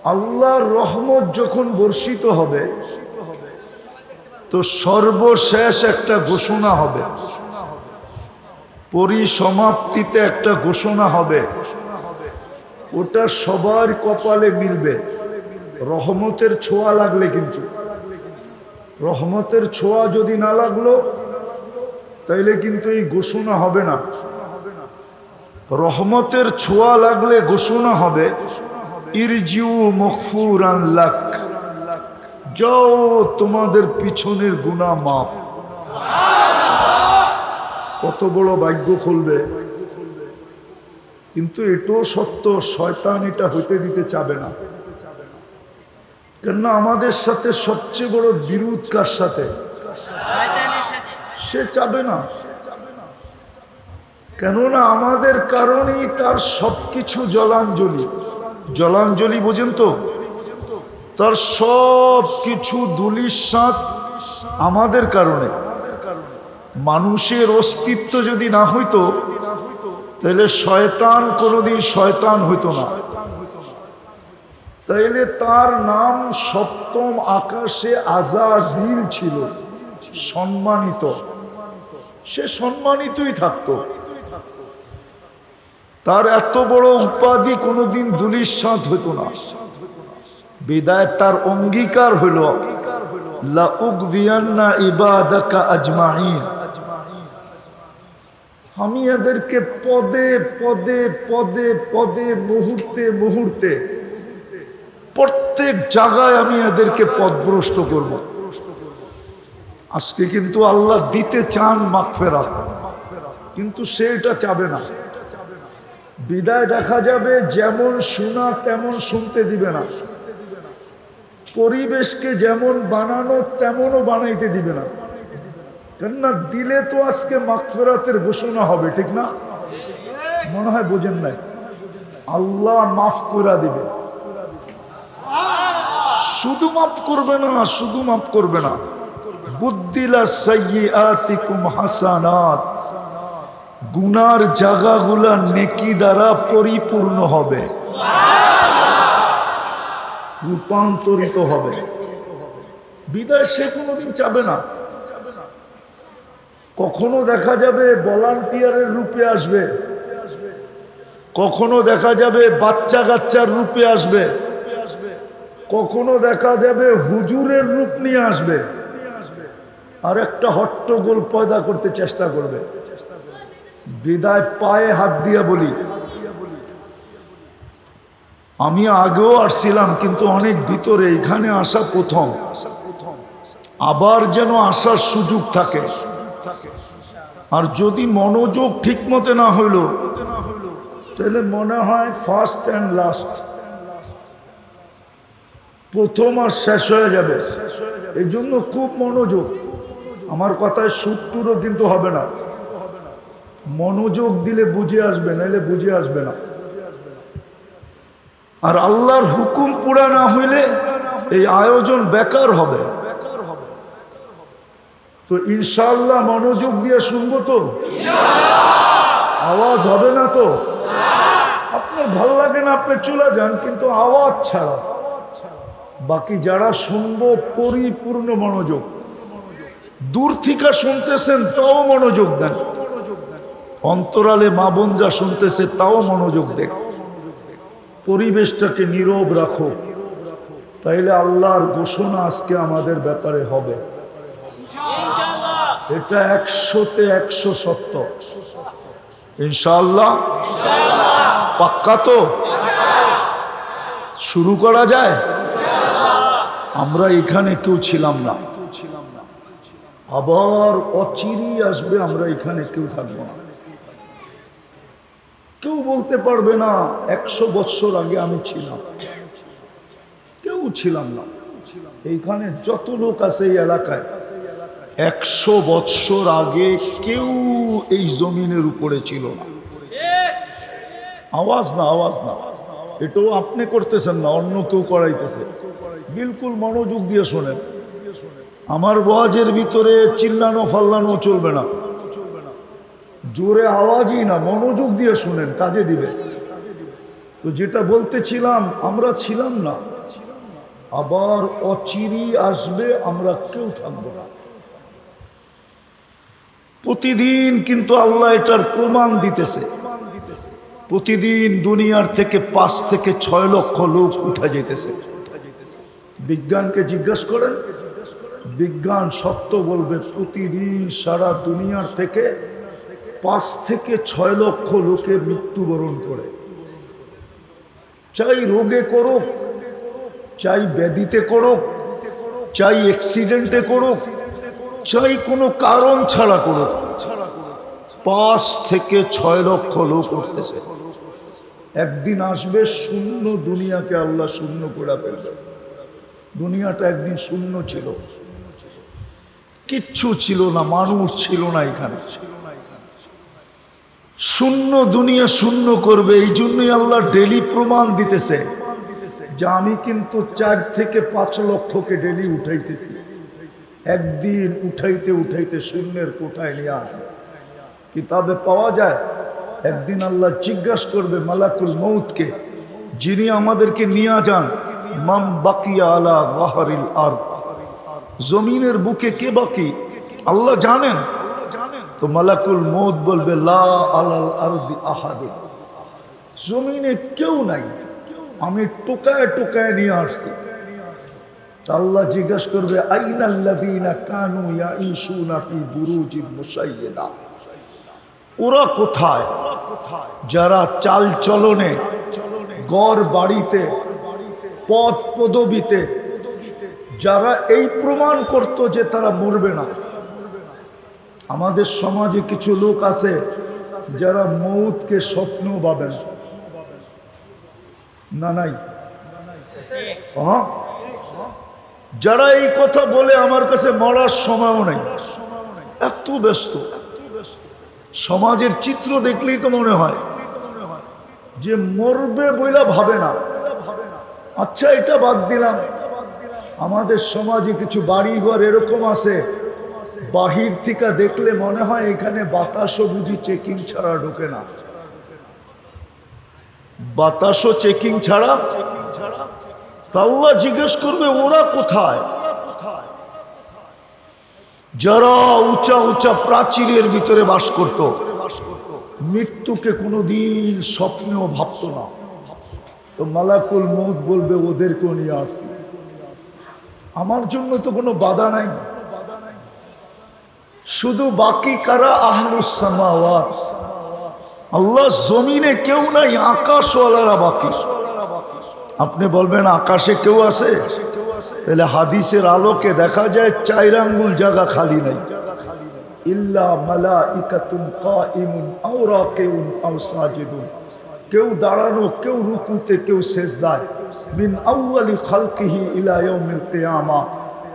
আল্লাহর রহমত যখন বর্ষিত হবে তো সর্বশেষ একটা ঘোষণা হবে, পরিসমাপ্তিতে একটা ঘোষণা হবে, ওটা সবার কপালে মিলবে। রহমতের ছোঁয়া লাগলে, কিন্তু রহমতের ছোঁয়া যদি না লাগলো তাইলে কিন্তু এই ঘোষণা হবে না। রহমতের ছোঁয়া লাগলে ঘোষণা হবে, ইরজিউ মগফুরান লাক, যাও তোমাদের পিছনের গুনাহ মাফ। কত বড় ভাগ্য খুলবে। কিন্তু এটাও সত্য, শয়তান এটা হইতে দিতে চাবে না। কেননা আমাদের সাথে সবচেয়ে বড় বিরোধ কার সাথে? সে চাবে না। কেননা আমাদের কারণেই তার সবকিছু জলাঞ্জলি। জলাঞ্জলি বোঝেন তো? তার সব কিছু ধূলিসাৎ আমাদের কারণে। মানুষের অস্তিত্ব যদি না হইতো তাহলে শয়তান কোনোদিন শয়তান হইতো না। তাইলে তার নাম সপ্তম আকাশে আজাজিল ছিল, সম্মানিত। সে সম্মানিতই থাকতো। তার এত বড় উপাধি কোনোদিন ধূলিসাৎ হইতো না। বিদায় তার অঙ্গীকার হইল, লা উগবিয়ান্না ইবাদাকা আজমাইন, আমি এদেরকে পদে পদে পদে পদে মুহূর্তে মুহূর্তে প্রত্যেক জায়গায় আমি এদেরকে পথভ্রষ্ট করব। আজকে কিন্তু আল্লাহ দিতে চান মাগফিরাত, কিন্তু সে এটা চাবে না। বিদায় দেখা যাবে যেমন শোনা তেমন শুনতে দিবে না, পরিবেশকে যেমন বানানো তেমনও বানাইতে দিবে না। কেননা দিলে তো আজকে মাগফিরাতের ঘোষণা হবে, ঠিক না? মনে হয় বোঝেন নাই। আল্লাহ মাফ করে দিবে, শুধু মাফ করবে না, শুধু মাফ করবে না। বুদ্দিলা সাইয়্যাতিকুম হাসানাত, গুনার জায়গাগুলা নেকি দ্বারা পরিপূর্ণ হবে, রূপান্তরিত হবে। বিদায় সে কোনোদিন চাবে না। কখনো দেখা যাবে ভলান্টিয়ারের রূপে আসবে, কখনো দেখা যাবে বাচ্চা কাচ্চার রূপে আসবে, কখনো দেখা যাবে হুজুরের রূপ নিয়ে আসবে, আর একটা হট্টগোল পয়দা করতে চেষ্টা করবে। বিদায় পায়ে হাত দিয়ে বলি, আমি আগেও আসছিলাম কিন্তু অনেক ভিতরে, এখানে আসা প্রথম। আবার যেন আসার সুযোগ থাকে। আর যদি মনোযোগ ঠিক মতো না হইল তাহলে মনে হয় ফার্স্ট অ্যান্ড লাস্ট, প্রথম আর শেষ হয়ে যাবে। এই জন্য খুব মনোযোগ। আমার কথায় সুট্টুরও কিন্তু হবে না। মনোযোগ দিলে বুঝে আসবে, নাইলে বুঝে আসবে না। আর আল্লাহর হুকুম পুরা না হইলে এই আয়োজন বেকার হবে। তো ইনশাআল্লাহ মনোযোগ দিয়ে শুনবো তো? আওয়াজ হবে না তো? আপনার ভালো লাগে না আপনি চলে যান, কিন্তু আওয়াজ ছাড়া। বাকি যারা শুনবো পরিপূর্ণ মনোযোগ। দূর থেকে শুনতেছেন তাও মনোযোগ দেন, অন্তরালে মা বোন যা শুনতেছে তাও মনোযোগ দেন। পরিবেশটাকে নীরব রাখো, তাইলে আল্লাহর ঘোষণা আজকে আমাদের ব্যাপারে হবে। এটা 100-তে 100 সত্য। ইনশাআল্লাহ পাক্কা তো? শুরু করা যায়? আমরা এখানে কেউ ছিলাম না, আবার অচিরেই আসবে, আমরা এখানে কেউ থাকবো না। কেউ বলতে পারবে না 100 বছর আগে আমি ছিলাম, কেউ ছিলাম না। এইখানে যত লোক আছে এই এলাকায় 100 বছর আগে কেউ এই জমিনের উপরে ছিল না। আওয়াজ না, আওয়াজ না, এটাও আপনি করতেছেন না, অন্য কেউ করাইতেছে। বিলকুল মনোযোগ দিয়ে শোনেন। আমার ওয়াজের ভিতরে চিল্লানো ফাল্লানো চলবে না, জোরে আওয়াজই না, মনোযোগ দিয়ে শুনেন, কাজে দিবে। তো যেটা বলতেছিলাম, আমরা ছিলাম না, আবার অচিরেই আসবে, আমরা কেউ থাকবো না। প্রতিদিন কিন্তু আল্লাহ এটার প্রমাণ দিতেছে। প্রতিদিন দুনিয়ার থেকে 5 থেকে 6 লক্ষ লোক উঠা যেতেছে। বিজ্ঞানকে জিজ্ঞাসা করেন, বিজ্ঞান সত্য বলবে প্রতিদিন সারা দুনিয়ার থেকে 5 থেকে 6 লক্ষ লোকে মৃত্যুবরণ করে। চাই রোগে করুক, চাই ব্যাধিতে করুক, চাই অ্যাক্সিডেন্টে করুক, চাই কোনো কারণ ছাড়া করুক, 5 থেকে 6 লক্ষ লোক উঠতেছে। একদিন আসবে শূন্য দুনিয়াকে আল্লাহ শূন্য করে ফেলবে। দুনিয়াটা একদিন শূন্য ছিল, কিচ্ছু ছিল না, মানুষ ছিল না, এখানে শূন্য দুনিয়া শূন্য করবে। এই জন্যই আল্লাহ ডেলি প্রমাণ দিতেছে যে আমি কিন্তু 4 থেকে 5 লক্ষকে ডেলি উঠাইতেছি। একদিন উঠাইতে উঠাইতে শূন্যের কোঠায় নিয়ে আসবে। কিতাবে পাওয়া যায় একদিন আল্লাহ জিজ্ঞাসা করবে মালাকুল মউতকে, যিনি আমাদেরকে নিয়ে যান, মাম বাকিয়া আলা যাহরিল আরদ, জমিনের বুকে কে বাকি আল্লাহ জানেন। তো মালাকুল মউত বলবে লা আলাল আরদি আহাদ, জমিনে কেউ নাই, আমি টোকায় টোকায় নিয়ে আসছি। আল্লাহ জিজ্ঞাসা করবে আইনাল্লাযীনা কানু ইয়াঈশুনা ফি বুরুজিন মুশাইয়্যাদা, ওরা কোথায় যারা চাল চলনে, গড় বাড়িতে, পথ পদবিতে যারা এই প্রমাণ করত যে তারা মরবে না। আমাদের সমাজে কিছু লোক আছে যারা মৌতকে স্বপ্ন ভাবেন না, নাই? যারা এই কথা বলে আমার কাছে মরার সময়ও নাই, এত ব্যস্ত। সমাজের চিত্র দেখলেই তো মনে হয় যে মরবে বইলা ভাবে না। আচ্ছা, এটা বাদ দিলাম, আমাদের সমাজে কিছু বাড়িঘর এরকম আছে, বাহির থেকে দেখলে মনে হয় এখানে বাতাসও বুঝি চেকিং ছাড়া ঢোকে না। বাতাসও চেকিং ছাড়া। আল্লাহ জিজ্ঞেস করবে ওরা কোথায়? যারা উঁচা উঁচা প্রাচীরের ভিতরে বাস করত, মৃত্যুকে কোনোদিন স্বপ্নেও ভাবত না। তো মালাকুল মউত বলবে ওদেরকেও নিয়ে আসছি, আমার জন্য তো কোনো বাধা নাই। শুধু বাকি কারা? আহলুস সামাওয়াত। আল্লাহ জমিনে কেউ নাই, আকাশওয়ালারা বাকি। আপনি বলবেন আকাশে কেউ আছে? তাহলে হাদিসের আলোকে দেখা যায় 4 আঙ্গুল জায়গা খালি নাই। ইল্লা মালাইকাতুন কাইমুন আও রাকিউন আও সাজিদুন, কেউ দাঁড়ানো, কেউ রুকুতে, কেউ সেজদায়। মিন আউয়ালি খালকিহি ইলা ইয়াউমিল কিয়ামা,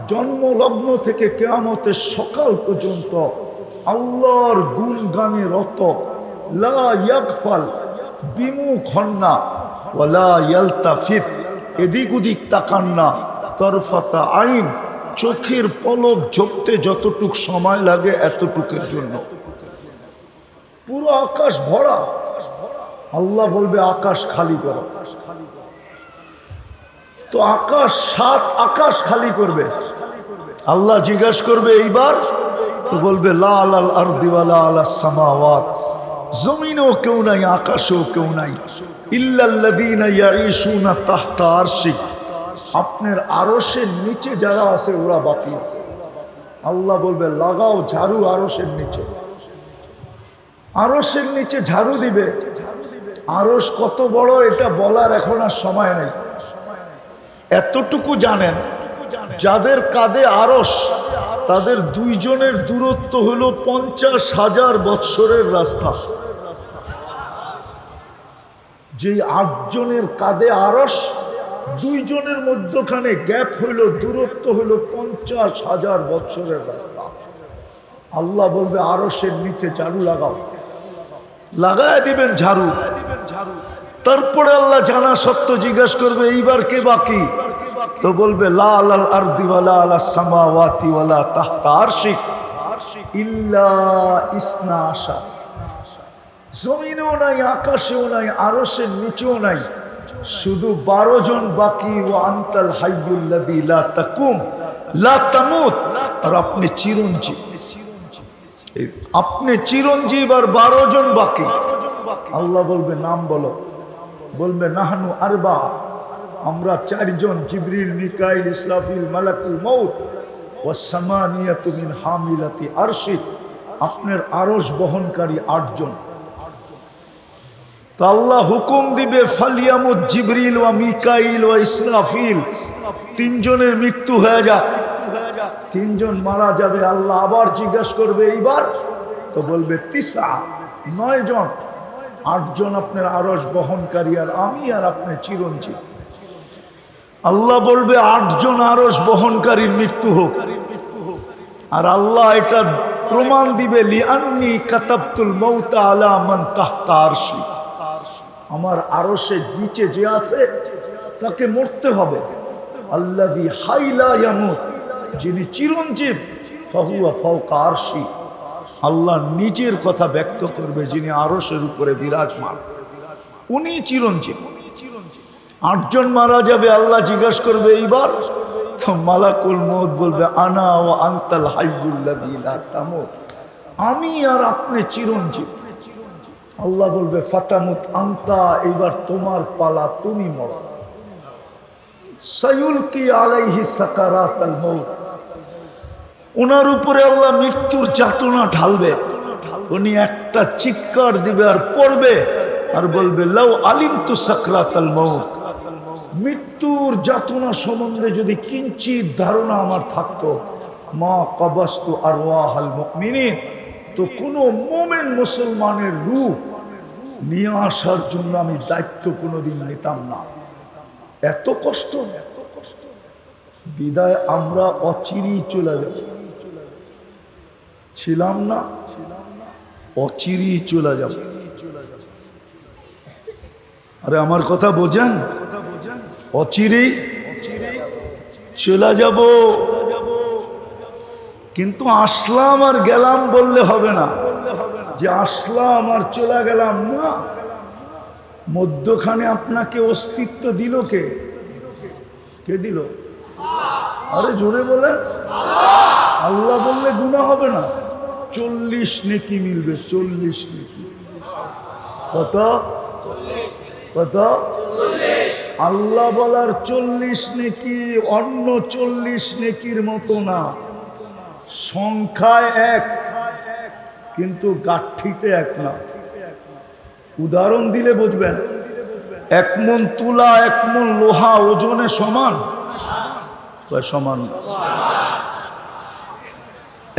জন্মলগ্ন থেকে কিয়ামতের সকাল পর্যন্ত আল্লাহর গুণগানে রত। লা ইয়াগফাল, বিমুখ হন না, ওয়ালা ইয়ালতাফিত, এদিক ওদিক তাকান না, তরফাতা আইন, চোখের পলক ঝপতে যতটুক সময় লাগে এতটুকের জন্য। পুরো আকাশ ভরা। আল্লাহ বলবে আকাশ খালি করো। তো আকাশ, 7 আকাশ খালি করবে। আল্লাহ জিজ্ঞাসা করবে এইবার, তো বলবে লা আলাল আরদি ওয়ালা আলাস সামাওয়াত, জমিনেও কেউ নাই, আকাশেও কেউ নাই। ইল্লাল্লাযীনা ইয়াঈশুনা তাহতা আরশিক, আপনার আরশের নিচে যারা আছে ওরা বাকি আছে। আল্লাহ বলবে লাগাও ঝাড়ু আরশের নিচে। আরশের নিচে ঝাড়ু দিবে। আরশ কত বড় এটা বলার এখন আর সময় নেই। এতটুকু জানেন, যাদের কাঁধে আরশ তাদের 2 জনের দূরত্ব হলো 50,000 বৎসরের রাস্তা। যে 8 জনের কাঁধে আরশ, 2 জনের মধ্যখানে গ্যাপ হইল, দূরত্ব হইল 50,000 বৎসরের রাস্তা। আল্লাহ বলবে আরশের নিচে ঝাড়ু লাগাও। লাগায় দিবেন ঝাড়ু। তারপরে আল্লাহ জানা সত্য জিজ্ঞাসা করবে এইবার কে বাকি? তো বলবে লা আলাল আরদি ওয়ালা আলাস সামাওয়াতি ওয়ালা তাহতা আরশিক ইল্লা ইসনা আশার, জমিনেও নাই, আকাশেও নাই, আরশের নিচেও নাই, শুধু 12 জন বাকি। ওয়া আনতাল হাইয়ুল্লাযী লা তাকুম লা তামুত, আর আপনি চিরঞ্জীব। আপনি চিরঞ্জীব আর 12 জন বাকি। আল্লাহ বলবে নাম বলো, বলবে নাহনু আরবা, আমরা 4 জন, জিবরিল, মিকাইল, ইসরাফিল, মালাকুল মউত, ওয়াস সামানিয়াতু মিন হামিলাতি আরশিক, আপনার আরশ বহনকারী 8 জন। তা আল্লাহ হুকুম দিবে ফালিয়ামুত জিবরিল ওয়া মিকাইল ওয়া ইসরাফিল, 3 জনের মৃত্যু হয়ে যাক। 3 জন মারা যাবে। আল্লাহ আবার জিজ্ঞাসা করবে এইবার, তো বলবে 9 জন, 8 জন আপনার আরশ বহনকারী, আর আমি আর আপনি চিরঞ্জীব। আল্লাহ বলবে 8 জন আরশ বহনকারীর মৃত্যু হোক। আর আল্লাহ এটা প্রমাণ দিবে লিআন্নী কাতাবতুল মাউতা আলা মান তাহতা আরশি, আমার আরশের নিচে যে আছে তাকে মরতে হবে। আল্লাযী হাইলা ইয়ামুত, যিনি চিরঞ্জীব, ফাহুয়া ফাওকা আরশি, আল্লাহ নিজের কথা ব্যক্ত করবে, যিনি আরশের উপরে বিরাজমান, উনি চিরঞ্জীব। 8 জন মারা যাবে। আল্লাহ জিজ্ঞাসা করবে এইবার, তো মালাকুল মউত বলবে আনা ওয়া আনতাল হাইয়ুল্লাযী লা তামুত, আমি আর আপনি চিরঞ্জীব। আল্লাহ বলবে ফাতামুত আনতা, এইবার তোমার পালা, তুমি মরো। সায়ুলকি আলাইহি সাকারাতাল মউত, ওনার উপরে আল্লাহ মৃত্যুর যাতনা ঢালবে। উনি একটা চিৎকার দিবে আর পড়বে আর বলবে লাউ আলিমতু সাকরাতাল মউত, মৃত্যুর যাতনা সম্বন্ধে যদি কিঞ্চিত ধারণা আমার থাকতো, মা কবাস্তু আরওয়াহাল মুমিনিন, তো কোনো মুমিন মুসলমানের রূহ নিয়ে আসার জন্য আমি দায়িত্ব কোনোদিন নিতাম না। এত কষ্ট, বিদায় আমরা অচিরেই চলে যাব। ছিলাম না, অচিরেই চলে যাব। আরে আমার কথা বোঝেন, অচিরেই চলে যাব। কিন্তু আসলাম আর গেলাম বললে হবে না, যে আসলাম আর চলে গেলাম না। মধ্যখানে আপনাকে অস্তিত্ব দিল কে? কে দিল? আরে জোরে বলেন। আল্লাহ বললে গুনাহ হবে না, 40 নেকি মিলবে। 40 নেকি। কত? কত? আল্লাহ বলার 40 নেকি অন্য 40 নেকির মতো না। সংখ্যায় এক, কিন্তু গাঠিতে এক না। উদাহরণ দিলে বুঝবেন। 1 মণ তুলা 1 মণ লোহা ওজনে সমান? সমান।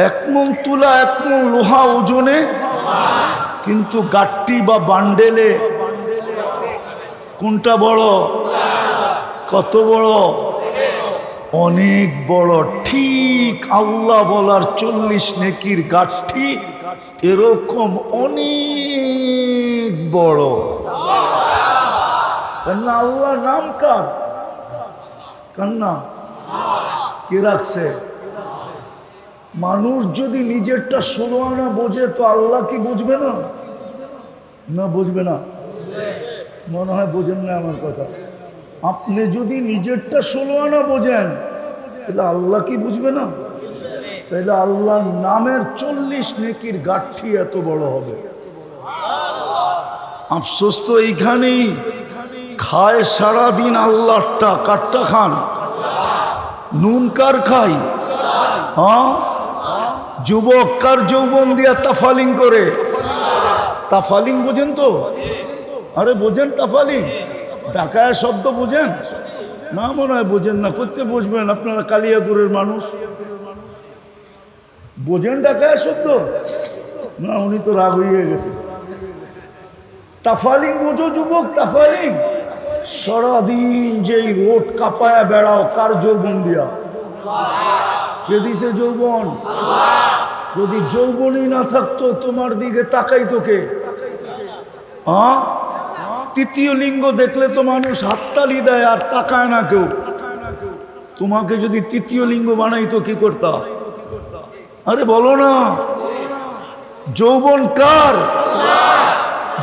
1 মণ তুলা 1 মণ লোহা ওজনে, কিন্তু গাঠি বা বান্ডেলে কোনটা বড়? কত বড়? অনেক বড়। ঠিক আল্লাহ বলার 40 নেকির গাঠি এরকম অনেক বড়। কেননা আল্লাহ নাম কার? কার নাম? কে রাখছে? মানুষ যদি নিজেরটা 16 আনা বোঝে, তো আল্লাহ কি বুঝবে না? না বুঝবে না? মনে হয় বোঝেন না আমার কথা। আপনি যদি নিজেরটা 16 আনা বোঝেন, তাহলে আল্লাহ কি বুঝবে না? তাহলে আল্লাহ নামের 40 নেকির গাঠি এত বড় হবে। আফসোস তো এইখানেই, খায় সারাদিন আল্লাহটা, কারটা খান? নুন কার খাই? হ্যাঁ, যুবক কার যৌবন দিয়া তাফালিং করে? তাফালিং বোঝেন তো? আরে বোঝেন তাফালিং? ঢাকায় শব্দ বোঝেন না? মনে হয় বোঝেন না। করতে বুঝবেন, আপনারা কালিয়াপুরের মানুষ। বোঝেন ঢাকায় শব্দ না? উনি তো রাগ হয়ে গেছে। তাফালিং বোঝো যুবক? তাফালিং সারাদিন যেই রোড কাঁপায়া বেড়াও, কার যৌবন দিয়া? কে দিছে যৌবন? যদি যৌবনই না থাকতো, তোমার দিকে তাকাইতো কে? হ্যাঁ, তৃতীয় লিঙ্গ দেখলে তো মানুষ হাততালি দেয় আর তাকায় না কেউ। তোমাকে যদি তৃতীয় লিঙ্গ বানাইতো কি করতা? আরে বলো না। যৌবন কার?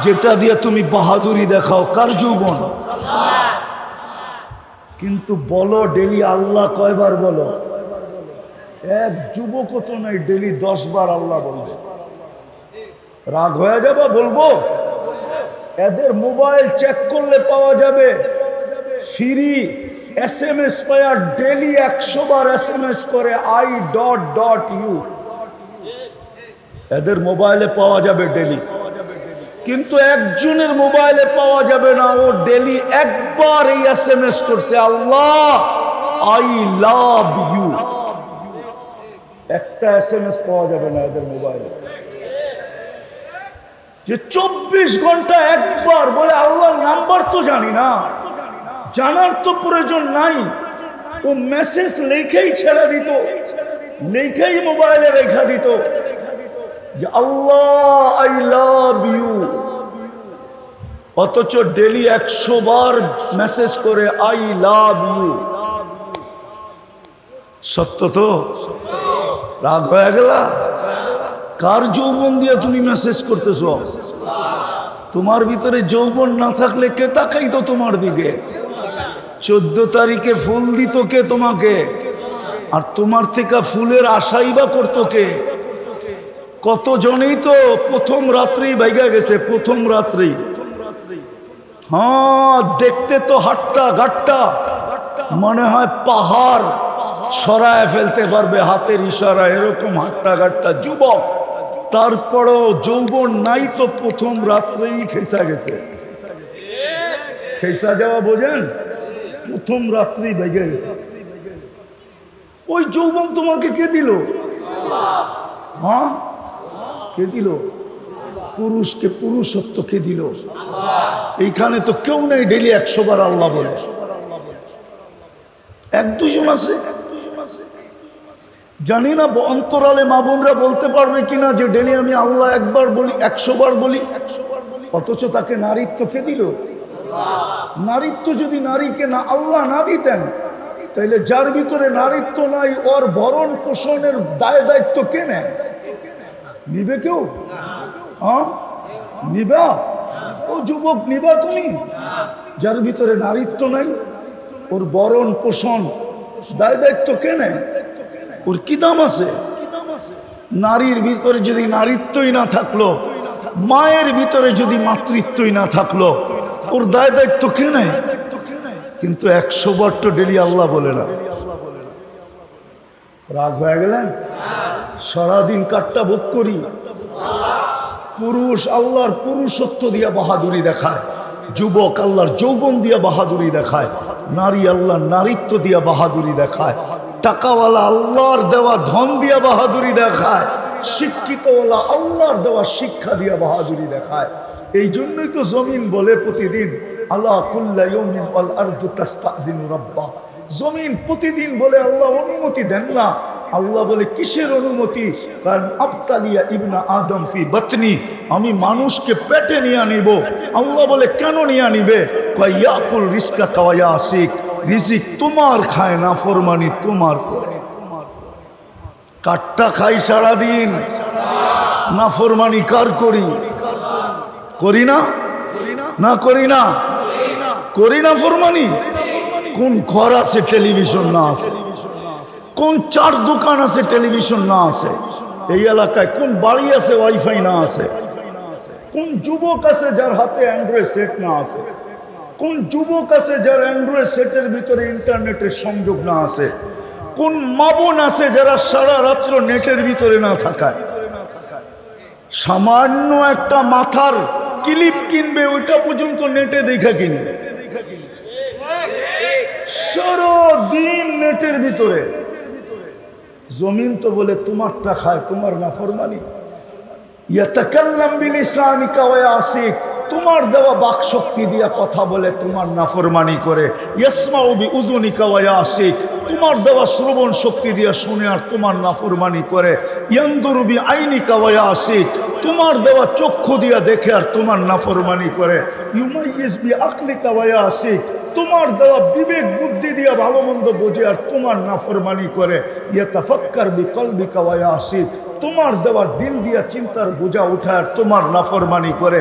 যেটা দিয়ে তুমি বাহাদুরি দেখাও, কার যৌবন? কিন্তু বলো ডেলি আল্লাহ কয়বার বলো? এক যুবকও তো নাই ডেলি 10 বার আল্লাহ বলবে। রাগ হয়ে যাবে? বলবো। এদের মোবাইল চেক করলে পাওয়া যাবে ফ্রি SMS পায়া ডেলি 100 বার SMS করে I.U। এদের মোবাইলে পাওয়া যাবে ডেলি, কিন্তু একজনের মোবাইলে পাওয়া যাবে না, ও ডেলি একবার এই SMS করছে, আল্লাহ I love you। একটা SMS পাওয়া যাবে না এদের মোবাইলে। যে 24 ঘন্টা একবার বলে আল্লাহর নাম্বার তো জানি না, জানার তো প্রয়োজন নাই, ও মেসেজ লেখেই ছেড়ে দিত, লেখেই মোবাইলে রেখা দিত যে আল্লাহ আই লাভ ইউ। অথচ ডেলি 100 বার মেসেজ করে আই লাভ ইউ। সত্য তো? রাগ হয়ে গেল? কার যৌবন দিয়ে তুমি মেসেজ করতেছো? তোমার ভিতরে যৌবন না থাকলে কে তাকাইতো তোমার দিকে? 14 তারিখে ফুল দিত কে তোমাকে? আর তোমার থেকে ফুলের আশাই বা করতো কে? কতজনেই তো প্রথম রাত্রেই বাইগা গেছে, প্রথম রাত্রেই। হ্যাঁ, দেখতে তো হাট্টা গাট্টা, মনে হয় পাহাড় সরায় ফেলতে পারবে হাতের ইশারা, এরকম হাট্টা গাট্টা যুবক। তারপরও যৌবন নাই তো প্রথম রাত্রেই খেসা গেছে। খেসা যাওয়া বোঝেন? প্রথম রাত্রেই বেগে গেছে। ওই যৌবন তোমাকে কে দিল? হ্যাঁ, কে দিল? পুরুষকে পুরুষত্ব কে দিল? এইখানে তো কেউ নেই ডেলি 100 বার আল্লাহ বলে। 1-2 জন আছে, জানি না অন্তরালে মা বোনরা বলতে পারবে কিনা যে ডেলি আমি আল্লাহ একবার বলি, 100 বার বলি, অথচ তাকে নারীত্ব কে দিল? নারীত্ব যদি নারীকে না আল্লাহ না দিতেন, তাহলে যার ভিতরে নারীত্ব নাই ওর ভরণ পোষণের দায়িত্ব কে নেয়? নিবে কেউ? হ্যাঁ, নিবা? ও যুবক, নিবা তুমি? যার ভিতরে নারীত্ব নাই, ওর ভরণ পোষণ দায়িত্ব কে নেয়? ওর কি দাম আছে? নারীর ভিতরে যদি নারীত্বই না থাকলো, মায়ের ভিতরে যদি মাতৃত্বই না থাকলো, ওর দায়িত্ব কে নেয়? কিন্তু 100 বার তো ডেলি আল্লাহ বলে না। রাগ হয়ে গেলেন? সারাদিন কাটটা ভোগ করি। পুরুষ আল্লাহর পুরুষত্ব দিয়া বাহাদুরি দেখায়, যুবক আল্লাহর যৌবন দিয়া বাহাদুরি দেখায়, নারী আল্লাহর নারীত্ব দিয়া বাহাদুরি দেখায়, টাকাওয়ালা আল্লাহর দেওয়া ধন দিয়া বাহাদুরি দেখায়, শিক্ষিতওয়ালা আল্লাহর দেওয়া শিক্ষা দিয়া বাহাদুরি দেখায়। এই জন্যই তো জমিন বলে প্রতিদিন আল্লাহ কুল্লা ইয়াউমিন ওয়াল আরদু তাস্তাযিনু রাব্বা। জমিন প্রতিদিন বলে আল্লাহ অনুমতি দেন না। আল্লাহ বলে কিসের অনুমতি? কারণ আবতালিয়া ইবনা আদম ফি বাতনি, আমি মানুষকে পেটে নিয়ে নিব। আল্লাহ বলে কেন নিয়ে নিবে? কয় ইয়াকুল রিজকা ওয়া ইয়াসিক, রিজিক তোমার খায়, না ফরমানি তোমার করে। কাটটা খাই সারাদিন, না ফরমানি কার করি? করি না? না করি না? করি না ফরমানি? কোন ঘর আছে টেলিভিশন না আছে? কোন 4 দোকান আছে টেলিভিশন না আছে? এই এলাকায় কোন বাড়ি আছে ওয়াইফাই না আছে? কোন যুবক আছে যার হাতে অ্যান্ড্রয়েড সেট না আছে? কোন যুবক আছে যার অ্যান্ড্রয়েড সেটের ভিতরে ইন্টারনেটের সংযোগ না আছে? কোন মা বোন আছে যারা সারা রাত্র নেটের ভিতরে না থাকায়? সামান্য একটা মাথার ক্লিপ কিনবে, ওইটা পর্যন্ত নেটে দেখা কিনবে। সারাদিন নেটের ভিতরে। জমিন তো বলে তোমারটা খায়, তোমার নাফরমানি। ইয়াতাকাল্লাম বিলিসানিকা ওয়া ইয়াসিক, তোমার দেওয়া বাক শক্তি দিয়া কথা বলে, তোমার নাফরমানি করে। ইয়াসমাউ বিউযুনিকা ওয়া ইয়াসিক, তোমার দেওয়া শ্রবণ শক্তি দিয়া শুনে আর তোমার নাফরমানি করে। ইয়ানদুরু বিআইনিকা ওয়া ইয়াসিক, তোমার দেওয়া চক্ষু দিয়া দেখে আর তোমার নাফরমানি করে। ইউমাইয়িজ বিআকলিকা ওয়া ইয়াসিক, তোমার দেওয়া বিবেক বুদ্ধি দিয়া ভালো মন্দ বোঝে আর তোমার নাফরমানি করে। ইয়াতাফাক্কার বিকলবিকা ওয়া ইয়াসিক, তোমার দেওয়ার দিল দিয়া চিন্তার বোঝা উঠায় আর তোমার নাফরমানি করে।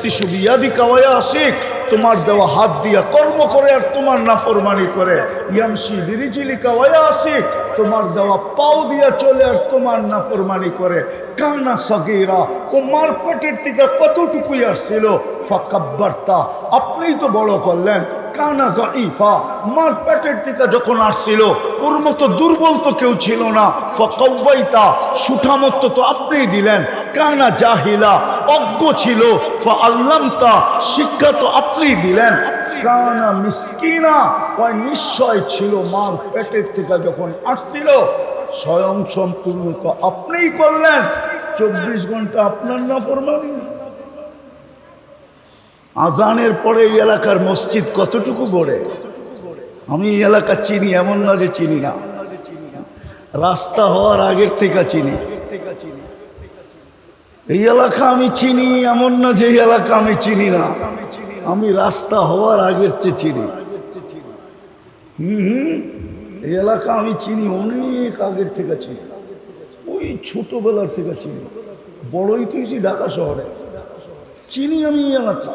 ইয়াবতিশু বিয়াদিকা ওয়া ইয়াসিক, তোমার দেওয়া হাত দিয়া কর্ম করে আর তোমার নাফরমানি করে। ইয়ামশি বিরিজিলিকা ওয়া ইয়াসিক, তোমার দেওয়া পাও দিয়া চলে আর তোমার নাফরমানি করে। কানা সগীরা, ও মার পেটের থেকে কতটুকুই আসছিল। ফাকাব্বারতা, আপনিই তো বড় করলেন। কানা যাইফা, মার পেটের থেকে যখন আসছিল ওর মতো দুর্বল তো কেউ ছিল না। ফাকাওয়াইতা, সুঠামত্ব তো আপনিই দিলেন। কানা জাহিলা, অজ্ঞ ছিল। ফাআল্লামতা, শিক্ষা তো আপনিই দিলেন। কানা মিসকিনা, ওই নিশ্চয় ছিল মার পেটের থেকে যখন আসছিল স্বয়ং সম্পূর্ণ তো আপনিই করলেন। 24 ঘন্টা আপনার নাফরমানি। আজানের পরে এই এলাকার মসজিদ কতটুকু গড়ে? আমি এই এলাকা চিনি, এমন না যে চিনি না। রাস্তা হওয়ার আগের থেকে চিনি। এই এলাকা আমি চিনি, এমন না যে এই এলাকা আমি চিনি না। আমি রাস্তা হওয়ার আগের চেয়ে চিনি। এই এলাকা আমি চিনি, অনেক আগের থেকে চিনি। ওই ছোটবেলার থেকে চিনি। বড়ই তো এসে ঢাকা শহরে চিনি আমি এই এলাকা।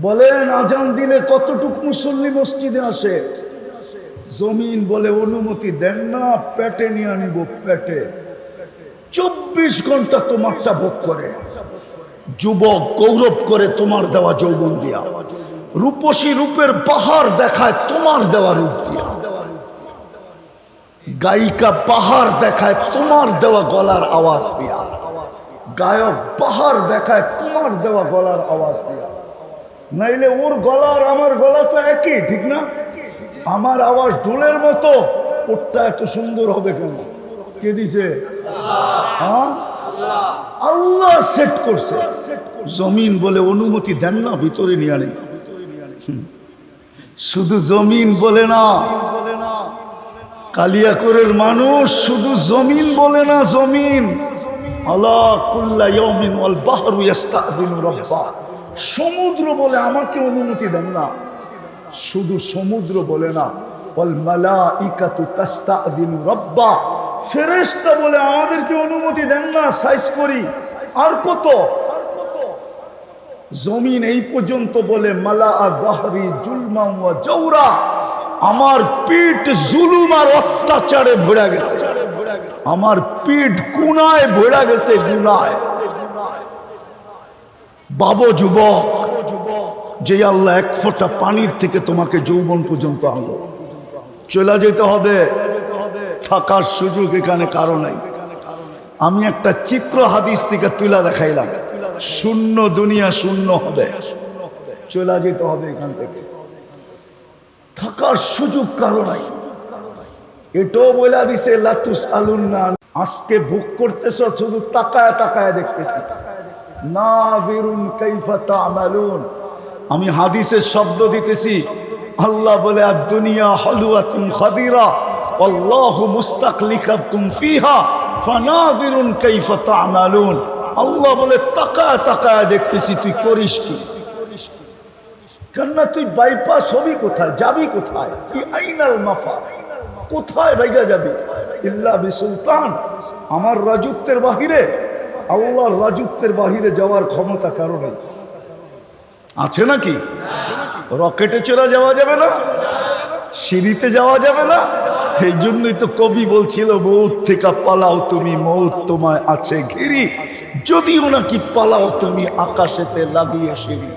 বলেন আজান দিলে কতটুকু মুসল্লি মসজিদে আসে? জমিন বলে অনুমতি দেন না, পেটে নিয়ে আনিব পেটে। 24 ঘন্টা তোমারটা ভোগ করে। যুবক গৌরব করে তোমার দেওয়া যৌবন দিয়া। রূপসী রূপের পাহাড় দেখায় তোমার দেওয়া রূপ দিয়া। গায়িকা পাহাড় দেখায় তোমার দেওয়া গলার আওয়াজ দিয়া। গায়ক পাহাড় দেখায় তোমার দেওয়া গলার আওয়াজ দিয়া। নাইলে ওর গলা আর আমার গলা তো একই, ঠিক না? আমার আওয়াজ ঢোলের মতো, ওরটা এত সুন্দর হবে কেন? কে দিছে? আল্লাহ সেট করছে। জমিন বলে অনুমতি দেন না, ভিতরে নিয়ে আনে। শুধু জমিন বলে না, কালিয়াকৈরের মানুষ শুধু জমিন বলে না। জমিন আলা কুল্লা ইয়াউমিন ওয়াল বাহরু ইস্তাযিনু রাব্বা, সমুদ্র বলে আমাকে অনুমতি দেন না। শুধু সমুদ্র বলে না, ওয়াল মালাইকাতু তাস্তাযিনু রাব্বা, ফেরেশতা বলে আমাদেরকে অনুমতি দেন না, সাইজ করি। আর কত? জমিন এই পর্যন্ত বলে মালা যাহরি জুলমা ওয়া জাওরা, আমার পিঠ জুলুম আর অত্যাচারে ভরে গেছে। আমার পিঠ গুনায় ভরে গেছে, গুনায়। বাবু যুবক, যে আল্লাহ এক ফোঁটা পানির থেকে তোমাকে যৌবন পর্যন্ত আনলো, চলে যেতে হবে। থাকার সুযোগ এখানে কারো নাই। আমি একটা চিত্র হাদিস থেকে তুলা দেখাইলাম। শূন্য দুনিয়া শূন্য হবে, চলে যেতে হবে এখান থেকে। থাকার সুযোগ কারো নাই। এটাও বলে দিছে লাতুস আলুন্না, আজকে ভোগ করতেছ শুধু তাকায় তাকায় দেখতেছি। নাযিরুন কাইফা তা'মালুন, আমি হাদিসের শব্দ দিতেছি। আল্লাহ বলে আদ-দুনিয়া হালওয়াতুন খাদিরা আল্লাহু মুস্তাকলিফাকুম ফিহা ফানাযিরুন কাইফা তা'মালুন। আল্লাহ বলে তাকায় তাকায় দেখতেছি তুই করিস কি। কেননা তুই বাইপাস হবি কোথায়, যাবি কোথায়? কি আইনাল মাফা, কোথায় বাইগা যাবি? ইল্লা বিসুলতান, আমার রাজত্বের বাহিরে, আল্লাহর রাজত্বের বাহিরে যাওয়ার ক্ষমতা কারো নেই। আছে নাকি? রকেটে চড়া যাওয়া যাবে না, সিঁড়িতে যাওয়া যাবে না। এই জন্যই তো কবি বলছিল মৌত থেকে পালাও তুমি, মৌত তোমায় আছে ঘিরি, যদিও নাকি পালাও তুমি আকাশেতে লাগিয়ে সিঁড়ি।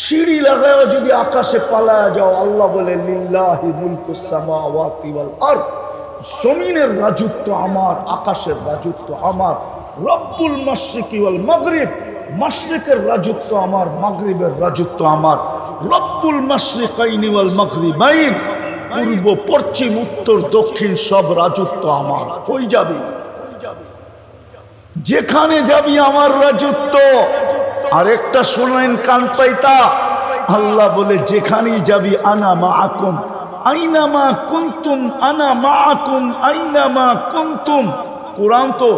সিঁড়ি লাগাও যদি আকাশে পালায়া যাও, আল্লাহ বলে লিল্লাহি মুলকুস সামাওয়াতি ওয়াল আরদ, জমিনের রাজত্ব আমার, আকাশের রাজত্ব আমার। রব্বুল মাশরিকি ওয়াল মাগরিব, মাশরিকের রাজত্ব আমার, মাগরিবের রাজত্ব আমার। রব্বুল মাশরিকাইনি ওয়াল মাগরিবাইন, পূর্ব পশ্চিম উত্তর দক্ষিণ সব রাজত্ব আমার। কই যাবি? যেখানে যাবি আমার রাজত্ব। আরেকটা শুনেন কান পাইতা, আল্লাহ বলে যেখানেই যাবি আনা মাআকুম আইনামা কুনতুম, আনা মাআকুম আইনামা কুনতুম। কোরআন তো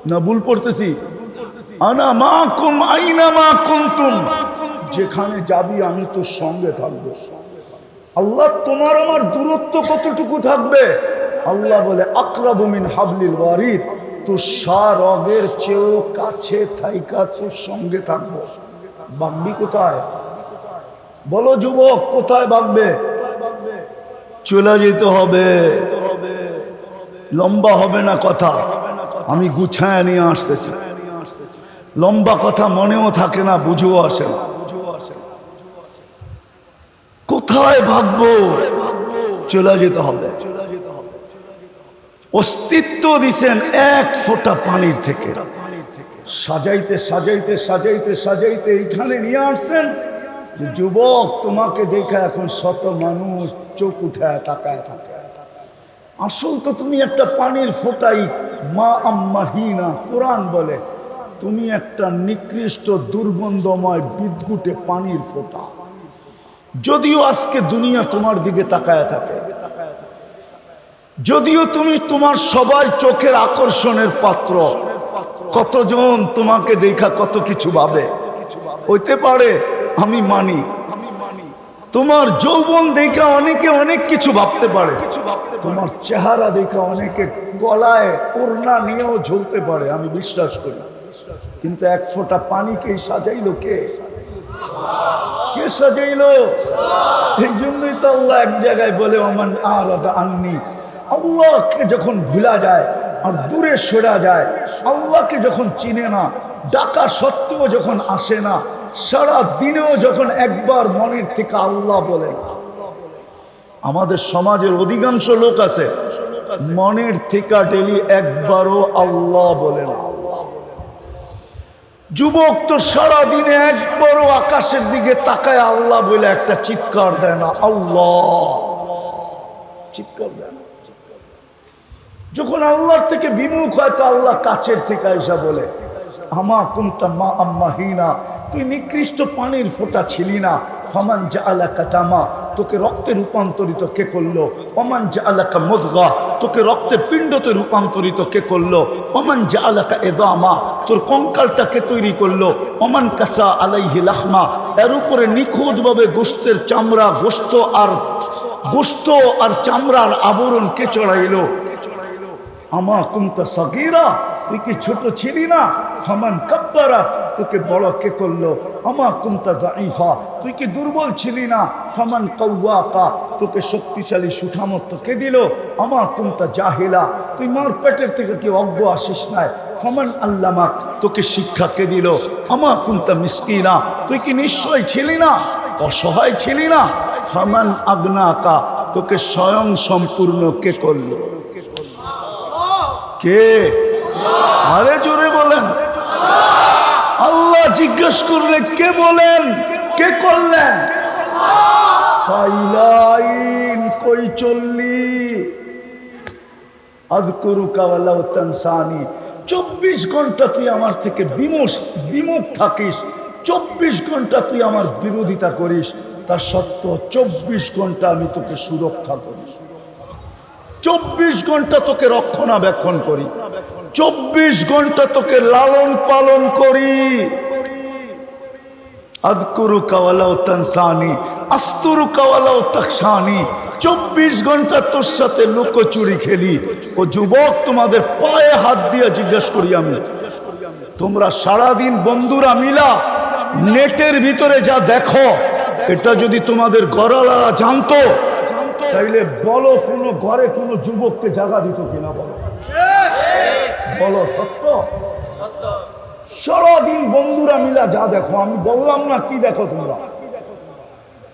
না ভুল পড়তেছি? আনা মাআকুম আইনামা কুনতুম, যেখানে যাবি আমি তোর সঙ্গে থাকবো। আল্লাহ তোমার আমার দূরত্ব কতটুকু থাকবে? আল্লাহ বলে আকরাবু মিন হাবলিল ওয়ারিদ, তুষার রগের চেয়েও কাছে থাইকা তোর সঙ্গে থাকবো। বাগবি কোথায়? বলো যুবক, কোথায় বাগবে? চলে যেতে হবে। লম্বা হবে না কথা, আমি গুছায় নিয়ে আসতেছি। লম্বা কথা মনেও থাকে না, বুঝেও আসে না। কোথায় ভাগবো? চলে যেতে হবে। অস্তিত্ব দিছেন এক ফোঁটা পানির থেকে। সাজাইতে সাজাইতে সাজাইতে সাজাইতে এইখানে নিয়ে আসছেন যে যুবক, তোমাকে দেখা এখন শত মানুষ চোখ উঠায় তাকায় থাকে। আসল তো তুমি একটা পানির ফোঁটাই। মা আম্মাহিনা, কোরআন বলে তুমি একটা নিকৃষ্ট দুর্গন্ধময় বিদ্যুটে পানির ফোঁটা। যদিও আজকে দুনিয়া তোমার দিকে তাকায় থাকে, যদিও তুমি তোমার সবার চোখের আকর্ষণের পাত্র, কতজন তোমাকে দেখা কত কিছু ভাবে। হইতে পারে, আমি মানি, তোমার যৌবন দেখা অনেকে অনেক কিছু ভাবতে পারে, তোমার চেহারা দেখা অনেকে গলায় ওড়না নিয়েও ঝুলতে পারে, আমি বিশ্বাস করি। কিন্তু এক ফোঁটা পানিকে সাজাইলো কে? কে সাজাইলো? এই জন্যই তো আল্লাহ এক জায়গায় বলে ওমান আরাদা আন্নি, আল্লাহকে যখন ভুলা যায় আর দূরে সরা যায়, আল্লাহকে যখন চিনে না, ডাকা সত্ত্বেও যখন আসে না, সারা দিনেও যখন একবার মনের থেকে আল্লাহ বলে না। আমাদের সমাজের অধিকাংশ লোক আছে মনের থেকে ডেলি একবারও আল্লাহ বলে না। যুবক তো সারা দিনে একবারও আকাশের দিকে তাকায় আল্লাহ বলে একটা চিৎকার দেয় না, আল্লাহ চিৎকার দেয় না। যখন আল্লাহর থেকে বিমুখ হয় তো আল্লাহ কাছের থেকে আইসা বলে, আমা কুনতা মা আম্মাহিনা, তুই নিকৃষ্ট পানির ফোঁটা ছিলি না। ফামান জাআলাকা দামা, তোকে রক্তে রূপান্তরিত কে করলো? ওমান জাআলাকা মুদগা, তোকে রক্তে পিণ্ডতে রূপান্তরিত কে করলো? ওমান জাআলাকা ইদামা, তোর কঙ্কালটাকে তৈরি করলো? ওমান কাসা আলাইহি লাহমা, এর উপরে নিখুঁতভাবে গোশতের চামড়া, গোশত আর চামড়ার আবরণ কে চড়াইলো? আমা কুনতা সাগীরা, তুই কি ছোট ছিলি না? ফামান কাব্বারা, তোকে বড় কে করলো? আমা কুনতা দাঈফা, তুই কি দুর্বল ছিলি না? ফামান কাওয়াকা, তোকে শক্তিশালী সুঠামত্ব কে দিল? আমা কুনতা জাহিলা, তুই মার পেটের থেকে কি অজ্ঞ আসিস নাই? ফামান আল্লামাক, তোকে শিক্ষা কে দিল? আমা কুনতা মিসকিনা, তুই কি নিশ্চয় ছিলি না? অসহায় ছিলি না? ফামান আগনাকা, তোকে স্বয়ং সম্পূর্ণ কে করলো? কে? আরে জোরে বলেন। আল্লাহ জিজ্ঞেস করলে কে বলেন? কে করলেন? ফাইলাইন কই চললি? আযকুরুকা ওয়ালাউ তানসানি, 24 ঘন্টা তুই আমার থেকে বিমুখ থাকিস, 24 ঘন্টা তুই আমার বিরোধিতা করিস, তার সত্ত্বেও 24 ঘন্টা আমি তোকে সুরক্ষা করি, 24 ঘন্টা তোকে রক্ষণাবেক্ষণ করি, 24 ঘন্টা তোকে লালন পালন করি। আযকুরুকা ওয়ালাউ তানসানি আস্তুরুকা ওয়ালাউ তাকশানি, 24 ঘন্টা তোর সাথে লুকোচুরি খেলি। ও যুবক, তোমাদের পায়ে হাত দিয়ে জিজ্ঞেস করি আমি, তোমরা সারাদিন বন্ধুরা মিলা নেটের ভিতরে যা দেখো, এটা যদি তোমাদের ঘরওয়ালারা জানতো, তাইলে বলো কোনো ঘরে কোনো যুবককে জায়গা দিত কিনা? বলো বলো, সত্য? সারাদিন বন্ধুরা মিলা যা দেখো, আমি বললাম না কি দেখো তোমরা,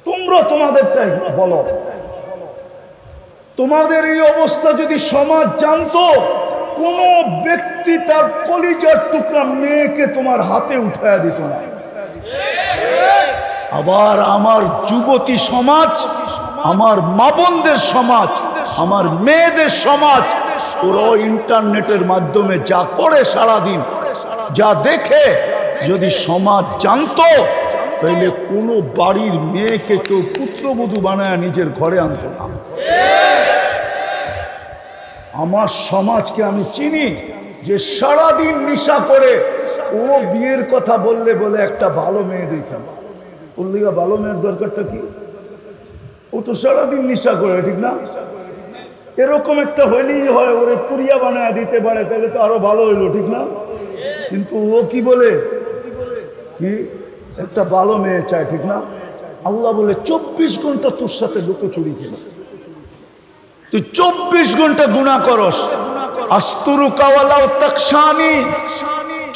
তোমরা তোমাদেরটাই বলো। তোমাদের এই অবস্থা যদি সমাজ জানতো, কোন ব্যক্তি তার কলিজার টুকরা মেয়েকে তোমার হাতে উঠায়া দিত না। আবার আমার যুবতী সমাজ, আমার মা বোনদের সমাজ, আমার মেয়েদের সমাজ, ওরা ইন্টারনেটের মাধ্যমে যা করে সারাদিন, যা দেখে, যদি সমাজ জানতো, তাইলে কোনো বাড়ির মেয়েকে কেউ পুত্রবধূ বানায় নিজের ঘরে আনতো না। আমার সমাজকে আমি চিনি যে সারাদিন নেশা করে, ও বিয়ের কথা বললে বলে একটা ভালো মেয়ে দেখে, ওর লিগা ভালো মেয়ের দরকারটা কি? ও তো সারাদিন নেশা করে, ঠিক না? এরকম একটা হইলেই হয়, ওরে পুরিয়া বানায় দিতে পারে, তাহলে তো আরো ভালো হইলো, ঠিক না? কিন্তু ও কি বলে, কি একটা ভালো মেয়ে চায়, ঠিক না? আল্লাহ বলে 24 ঘন্টা তোর সাথে লুকোচুরি খেলো, তুই 24 ঘন্টা গুনাহ করস, আস্তুরু কাওয়ালাও তাকশানি,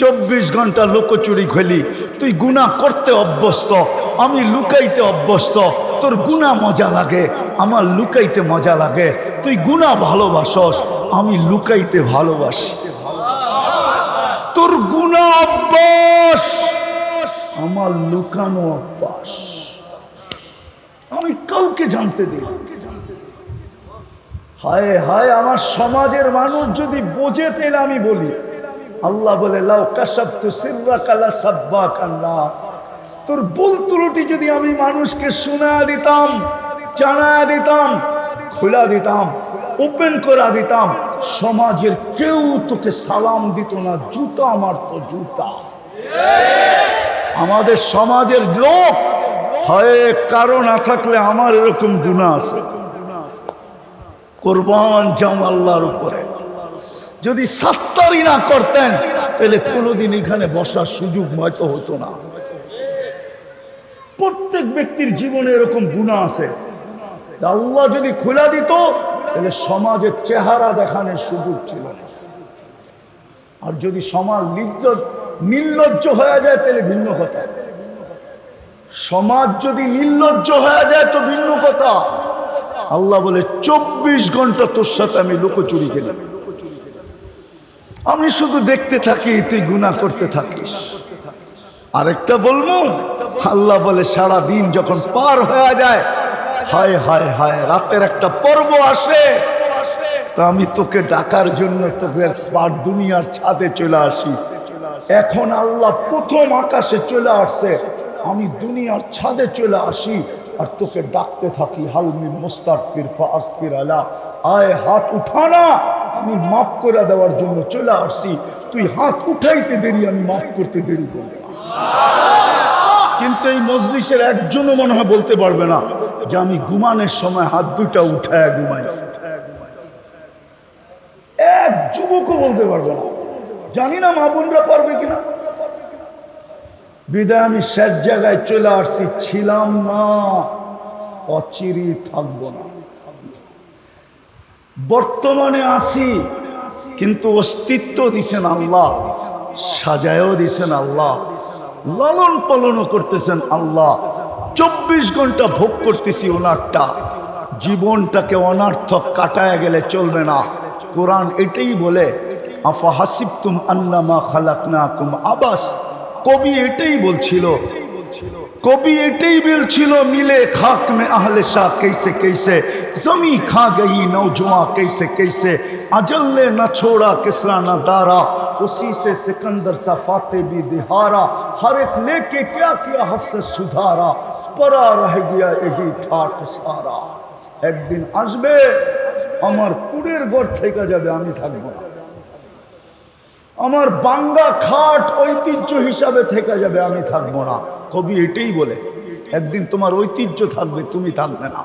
24 ঘন্টা লুকোচুরি খেলি, তুই গুনাহ করতে অভ্যস্ত, আমি লুকাইতে অভ্যস্ত, তোর গুনাহ মজা লাগে, আমার লুকাইতে মজা লাগে, তুই গুনাহ ভালোবাসস, আমি লুকাইতে ভালোবাসি, তোর গুনাহ অভ্যাস, আমার লুকানো অভ্যাস, আমি কাউকে জানতে দিই। হায় হায়, আমার সমাজের মানুষ যদি বোঝে তাহলে আমি বলি, আল্লাহ বলে লাউ কাশাবতু সিররাকা লাসাব্বাকান নাস, তোর ভুল ত্রুটি যদি আমি মানুষকে শোনা দিতাম, জানা দিতাম, খোলা দিতাম, ওপেন করে দিতাম, সমাজের কেউ তোকে সালাম দিত না, জুতা মারতো, জুতা। আমাদের সমাজের লোক হয় কারো না থাকলে আমার এরকম গুনাহ আছে, কোরবান যাও আল্লাহর উপরে, যদি সাত্তারি না করতেন তাহলে কোনোদিন এখানে বসার সুযোগ হয়তো হতো না। প্রত্যেক ব্যক্তির জীবনে এরকম গুনাহ আছে, আল্লাহ যদি খোলা দিত তাহলে সমাজের চেহারা দেখানোর সুযোগ ছিল না। আর যদি সমাজ নির্লজ্জ হয়ে যায় তাহলে ভিন্ন কথা, সমাজ যদি নির্লজ্জ হয়ে যায় তো ভিন্ন কথা। আল্লাহ বলে 24 ঘন্টা তোর সাথে আমি লুকোচুরি খেলি, আমি শুধু দেখতে থাকি, তুই গুনাহ করতে থাকিস। আরেকটা বলবো, আল্লাহ বলে সারা দিন যখন পার হয়ে যায়, হায় হায় হায়, রাতের একটা পর্ব আসে, তা আমি তোকে ডাকার জন্য তোকে পার দুনিয়ার ছাদে চলে আসি। এখন আল্লাহ প্রথম আকাশে চলে আসছে, আমি দুনিয়ার ছাদে চলে আসি আর তোকে ডাকতে থাকি, হালমি মুস্তাগফির ফাগফির আলা, আয় হাত উঠানা, আমি মাফ করে দেওয়ার জন্য চলে আসছি, তুই হাত উঠাইতে দেরি, আমি মাফ করতে দেরি করব না। কিন্তু এই মজলিসের একজনও মনে হয় বলতে পারবে না যে আমি ঘুমানোর সময় হাত দুটা উঠায় ঘুমাই, এক যুবকও বলতে পারবে না। জানি না মা বোনরা পারবে কিনা। বিদায় আমি শেষ জায়গায় চলে আসছি, ছিলাম না, অচিরেই থাকবো না। বর্তমানে আসি, কিন্তু অস্তিত্ব দিছেন আল্লাহ, সাজায়ও দিছেন আল্লাহ, লালন পালনও করতেছেন আল্লাহ। 24 ঘন্টা ভোগ করতেছি ওনারটা, জীবনটাকে অনার্থক কাটায় গেলে চলবে না। কোরআন এটাই বলে, আফা হাসিবতুম আন্নামা খালাকনাকুম আবাস। কবি এটাই বলছিল, कभी एटे बिल छिलो मिले खाक में आहले शाह कैसे कैसे जमी खा गई नौजवां कैसे कैसे अजल ने न छोड़ा किसरा न दारा उसी से सिकंदर सा फाते भी दिहारा हर एक लेके क्या किया हद से सुधारा परा रह गया यही ठाट सारा। एक दिन आसबे আমার কুড়ের ঘর থেকে যাবে, আমি থাকবো না। আমার বাঙ্গা খাট ঐতিহ্য হিসাবে থেকে যাবে, আমি থাকবো না। কবি এটাই বলে, একদিন তোমার ঐতিহ্য থাকবে, তুমি থাকবে না।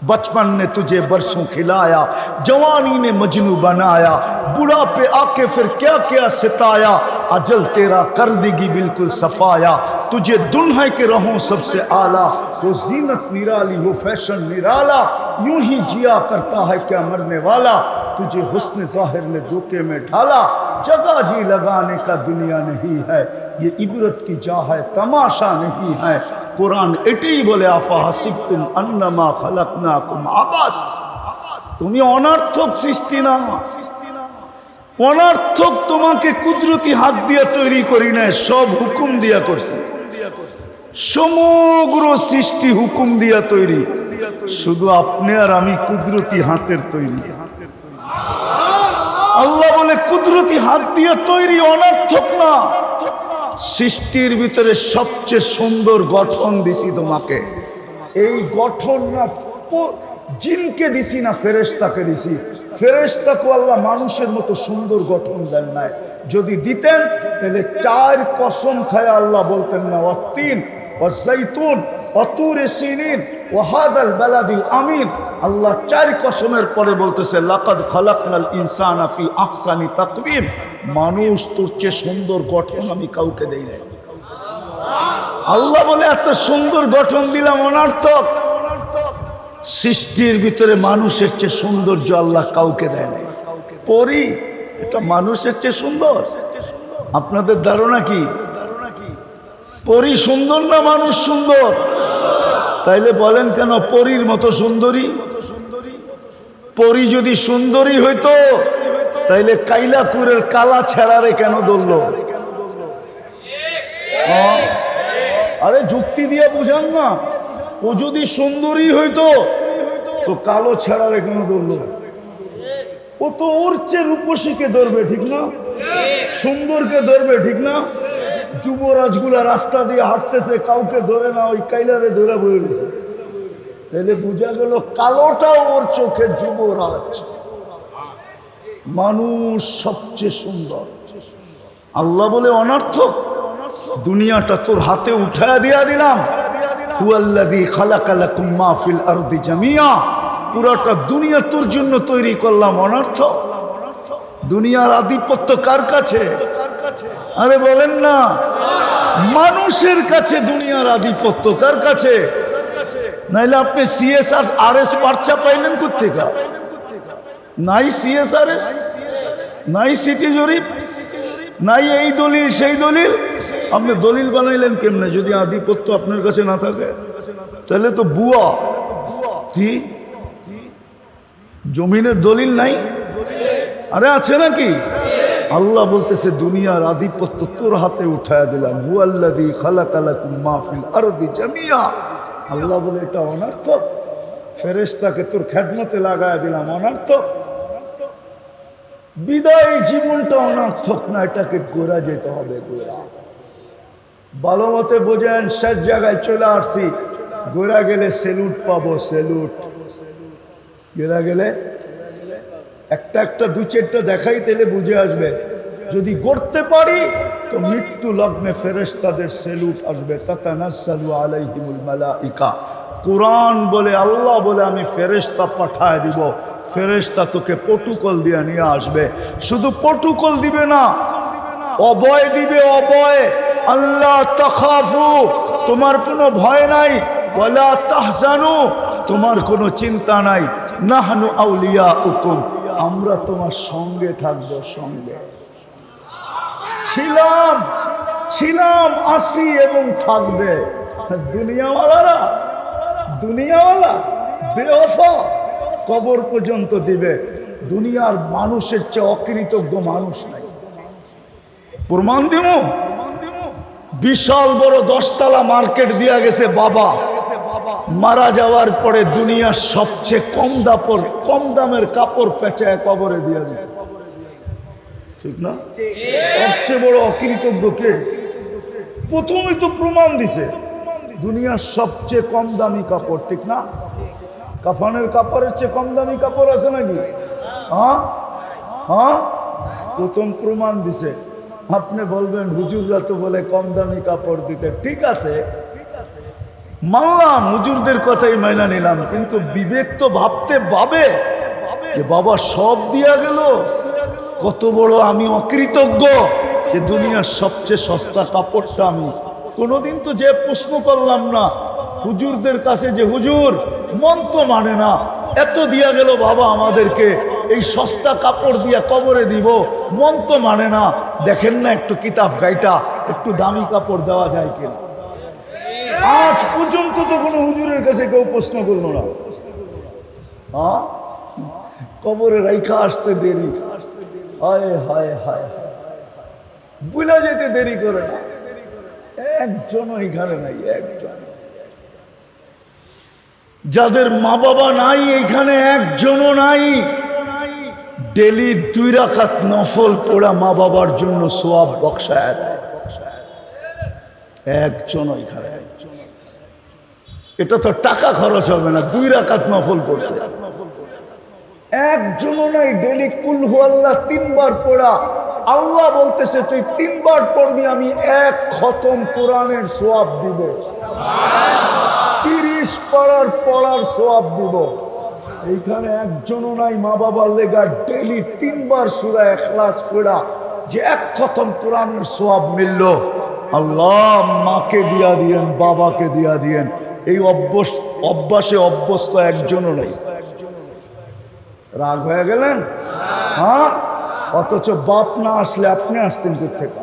बचपन ने तुझे बरसों खिलाया, जवानी ने मजनू बनाया, बुढ़ापे आके फिर क्या क्या सिताया, अजल तेरा कर देगी बिल्कुल सफाया, तुझे दुल्हन के रहूं सबसे आला, वो जीनत निराली वो फैशन निराला, यूं ही जिया करता है क्या मरने वाला, तुझे हुस्न जाहिर ने धोखे में ढाला, जगह जी लगाने का दुनिया नहीं है, ये इबरत की जा है तमाशा नहीं है। कुरान एटाई बोले आफा हासिबतुम अन्नमा खलकनाकुम आबास, তুমি অনার্থক সৃষ্টি না, অনার্থক তোমাকে কুদরতি হাত দিয়ে তৈরি করি না, সব হুকুম দিয়া করছি। সমগ্র সৃষ্টি হুকুম দিয়া তৈরি, শুধু আপনি আর আমি কুদরতি হাতের তৈরি। আল্লাহ বলে কুদরতি হাত দিয়ে তৈরি, অনার্থক না। সৃষ্টির ভিতরে সবচেয়ে সুন্দর গঠন দিছি তোমাকে, এই গঠন না জিনকে দিছি না ফেরেশতাকে দিছি। ফেরেশতাকে আল্লাহ মানুষের মতো সুন্দর গঠন দেন নাই, যদি দিতেন তাহলে 4 কসম খায় আল্লাহ বলতেন না ওয়াত্তিন ওয়াজ্জাইতুন অতুরে সিনিন ওয়াহাদাল বালাদিল আমিন। আল্লাহ 4 কসমের পরে বলতেছে লাকাদ খালাকনাল ইনসানা ফি আহসানি তাকওয়িম, মানুষ তোর চেয়ে সুন্দর গঠন আমি কাউকে দেই নাই। আল্লাহ বলে এত সুন্দর গঠন দিলাম অনর্থক। সৃষ্টির ভিতরে মানুষের চেয়ে সৌন্দর্য আল্লাহ কাউকে দেয় নাই। পরি এটা মানুষের চেয়ে সুন্দর? আপনাদের ধারণা কি পরি সুন্দর না মানুষ সুন্দর? তাইলে বলেন কেন পরীর মতো সুন্দরী? পরি যদি সুন্দরী হইতো তাইলে কাইলাকুরের কালা ছেড়ারে কেন ধরলো? আরে যুক্তি দিয়ে বুঝান না। ও যদি সুন্দরী হইতো তো কালো ছেড়ারে কেন ধরলো? ও তো ওর চেয়ে রূপসীকে ধরবে, ঠিক না? সুন্দরকে ধরবে, ঠিক না? যুবরাজগুলা রাস্তা দিয়ে হাঁটতেছে, কাউকে ধরে না, ওই কাইলারে ধরে বয়ে গেছে। তাহলে বোঝা গেল কালোটাও ওর চোখে যুবরাজ। মানুষ সবচেয়ে সুন্দর। আল্লাহ বলে অনর্থক, দুনিয়াটা তোর হাতে উঠায়া দিয়া দিলাম। হুয়াল্লাযী খালাকা লাকুম মা ফিল আরদি জামিয়া, পুরোটা দুনিয়া তোর জন্য তৈরি করলাম। অনর্থক, দুনিয়ার আধিপত্য কার কাছে? আরে বলেন না, মানুষের কাছে দুনিয়ার আধিপত্য কার কাছে? নাইলে আপনি সিএসআর আরএস পার্চা পাইলেন কোত্থেকে? নাই সিএসআরএস, নাই সিটি জরিপ, নাই এই দলিল সেই দলিল। আপনি দলিল বানাইলেন কেমনে যদি আধিপত্য আপনার কাছে না থাকে? তাহলে তো বুয়া। কি জমিনের দলিল নাই? আরে আছে নাকি? আল্লাহ বলতেছে দুনিয়ার আধিপত্য তোর হাতে উঠায়া দিলাম। হুয়াল্লাযী খালাকা লাকুম মা ফিল আরদি জামিয়া। আল্লাহ বলে এটা অনর্থক, ফেরেশতাকে তোর খেদমতে লাগায়া দিলাম। অনর্থক, বিদায় জীবনটা অনর্থক না, এটাকে গোড়া যেতে হবে। গোড়া ভালো মতে বোঝেন। শেষ জায়গায় চলে আসছি। গোড়া গেলে সেলুট পাবো, সেলুট। গোড়া গেলে একটা একটা 2-4টা দেখাই তেলে বুঝে আসবে। যদি গড়তে পারি তো মৃত্যু লগ্নে ফেরেশতাদের সেলুট আসবে। তাতানাজ্জালু আলাইহিমুল মালাইকা। কোরআন বলে, আল্লাহ বলে আমি ফেরেশতা পাঠায় দিব। ফেরেশতা তোকে প্রটোকল দিয়ে নিয়ে আসবে। শুধু প্রটোকল দিবে না, অভয় দিবে। অভয়, আল্লাহ তাখাফু, তোমার কোনো ভয় নাই। ওয়ালা তাহজানু, তোমার কোনো চিন্তা নাই। নাহনু আউলিয়াউকুম, আমরা তোমার সঙ্গে থাকবো। সঙ্গে ছিলাম, আসি এবং থাকবে। দুনিয়াওয়ালা বেওয়াফা কবর পর্যন্ত দিবে। দুনিয়ার মানুষের চেয়ে অকৃতজ্ঞ মানুষ নাই। প্রমাণ দিব। বিশাল বড় 10 তলা মার্কেট দিয়া গেছে বাবা। মারা যাওয়ার পরে দুনিয়ার সবচেয়ে কম দামের কাপড় পেঁচায় কবরে দিয়া দিবে, ঠিক না? সবচেয়ে বড় অকৃতজ্ঞ কে? প্রথমেই তো প্রমাণ দিছে দুনিয়ার সবচেয়ে কম দামি কাপড়, ঠিক না? কাফনের কাপড়ের চেয়ে কম দামি কাপড় আছে নাকি? হ্যাঁ, প্রথম প্রমাণ দিছে। আপনি বলবেন হুজুররা তো বলে কম দামি কাপড় দিতে। ঠিক আছে, মানলাম, হুজুরদের কথাই মাইনা নিলাম, কিন্তু বিবেক তো ভাবে যে বাবা সব দিয়া গেল। কত বড় আমি অকৃতজ্ঞ যে দুনিয়ার সবচেয়ে সস্তা কাপড়টা আমি কোনোদিন তো যে প্রশ্ন করলাম না হুজুরদের কাছে যে হুজুর মন তো মানে না, এত দিয়া গেল বাবা আমাদেরকে, এই সস্তা কাপড় দিয়া কবরে দিব, মন তো মানে না, দেখেন না একটু কিতাব গাইটা একটু দামি কাপড় দেওয়া যায় কিনা। আজ পর্যন্ত তো কোনো হুজুরের কাছে কেউ প্রশ্ন করলো না। কবরে রাইখা আসতে দেরি, হায় হায় হায়, বুঝা যেতে দেরি করে না। একজনও এখানে নাই, একজন। যাদের মা বাবা নাই এখানে একজনও নাই। ডেলি 2 রাকাত নফল পড়া মা বাবার জন্য সওয়াব বখশায় দেয়, একজনও এখানে। এটা তো টাকা খরচ হবে না, 2 রাকাত নফল পড়ছে, একজনও নাই। ডেলি কুল হু আল্লাহ 3 বার পড়া। আল্লাহ বলতেছে তুই 3 বার পড়বি, আমি 1 খতম কোরআনের সওয়াব দিব। 20 পারার পড়ার সওয়াব দিব। এইখানে একজনও নাই মা বাবার লেগা ডেইলি 3 বার সূরা ইখলাস পড়া যে এক খতম কোরআনের সওয়াব মিলল। আল্লাহ মাকে দিয়া দিয়েন, বাবাকে দিয়া দিয়েন। এই অভ্যাসে অভ্যস্ত একজনও নাই। রাগ হয়ে গেলেন? হ্যাঁ, অথচ বাপ না আসলে আপনি আসতেন কোত্থেকে?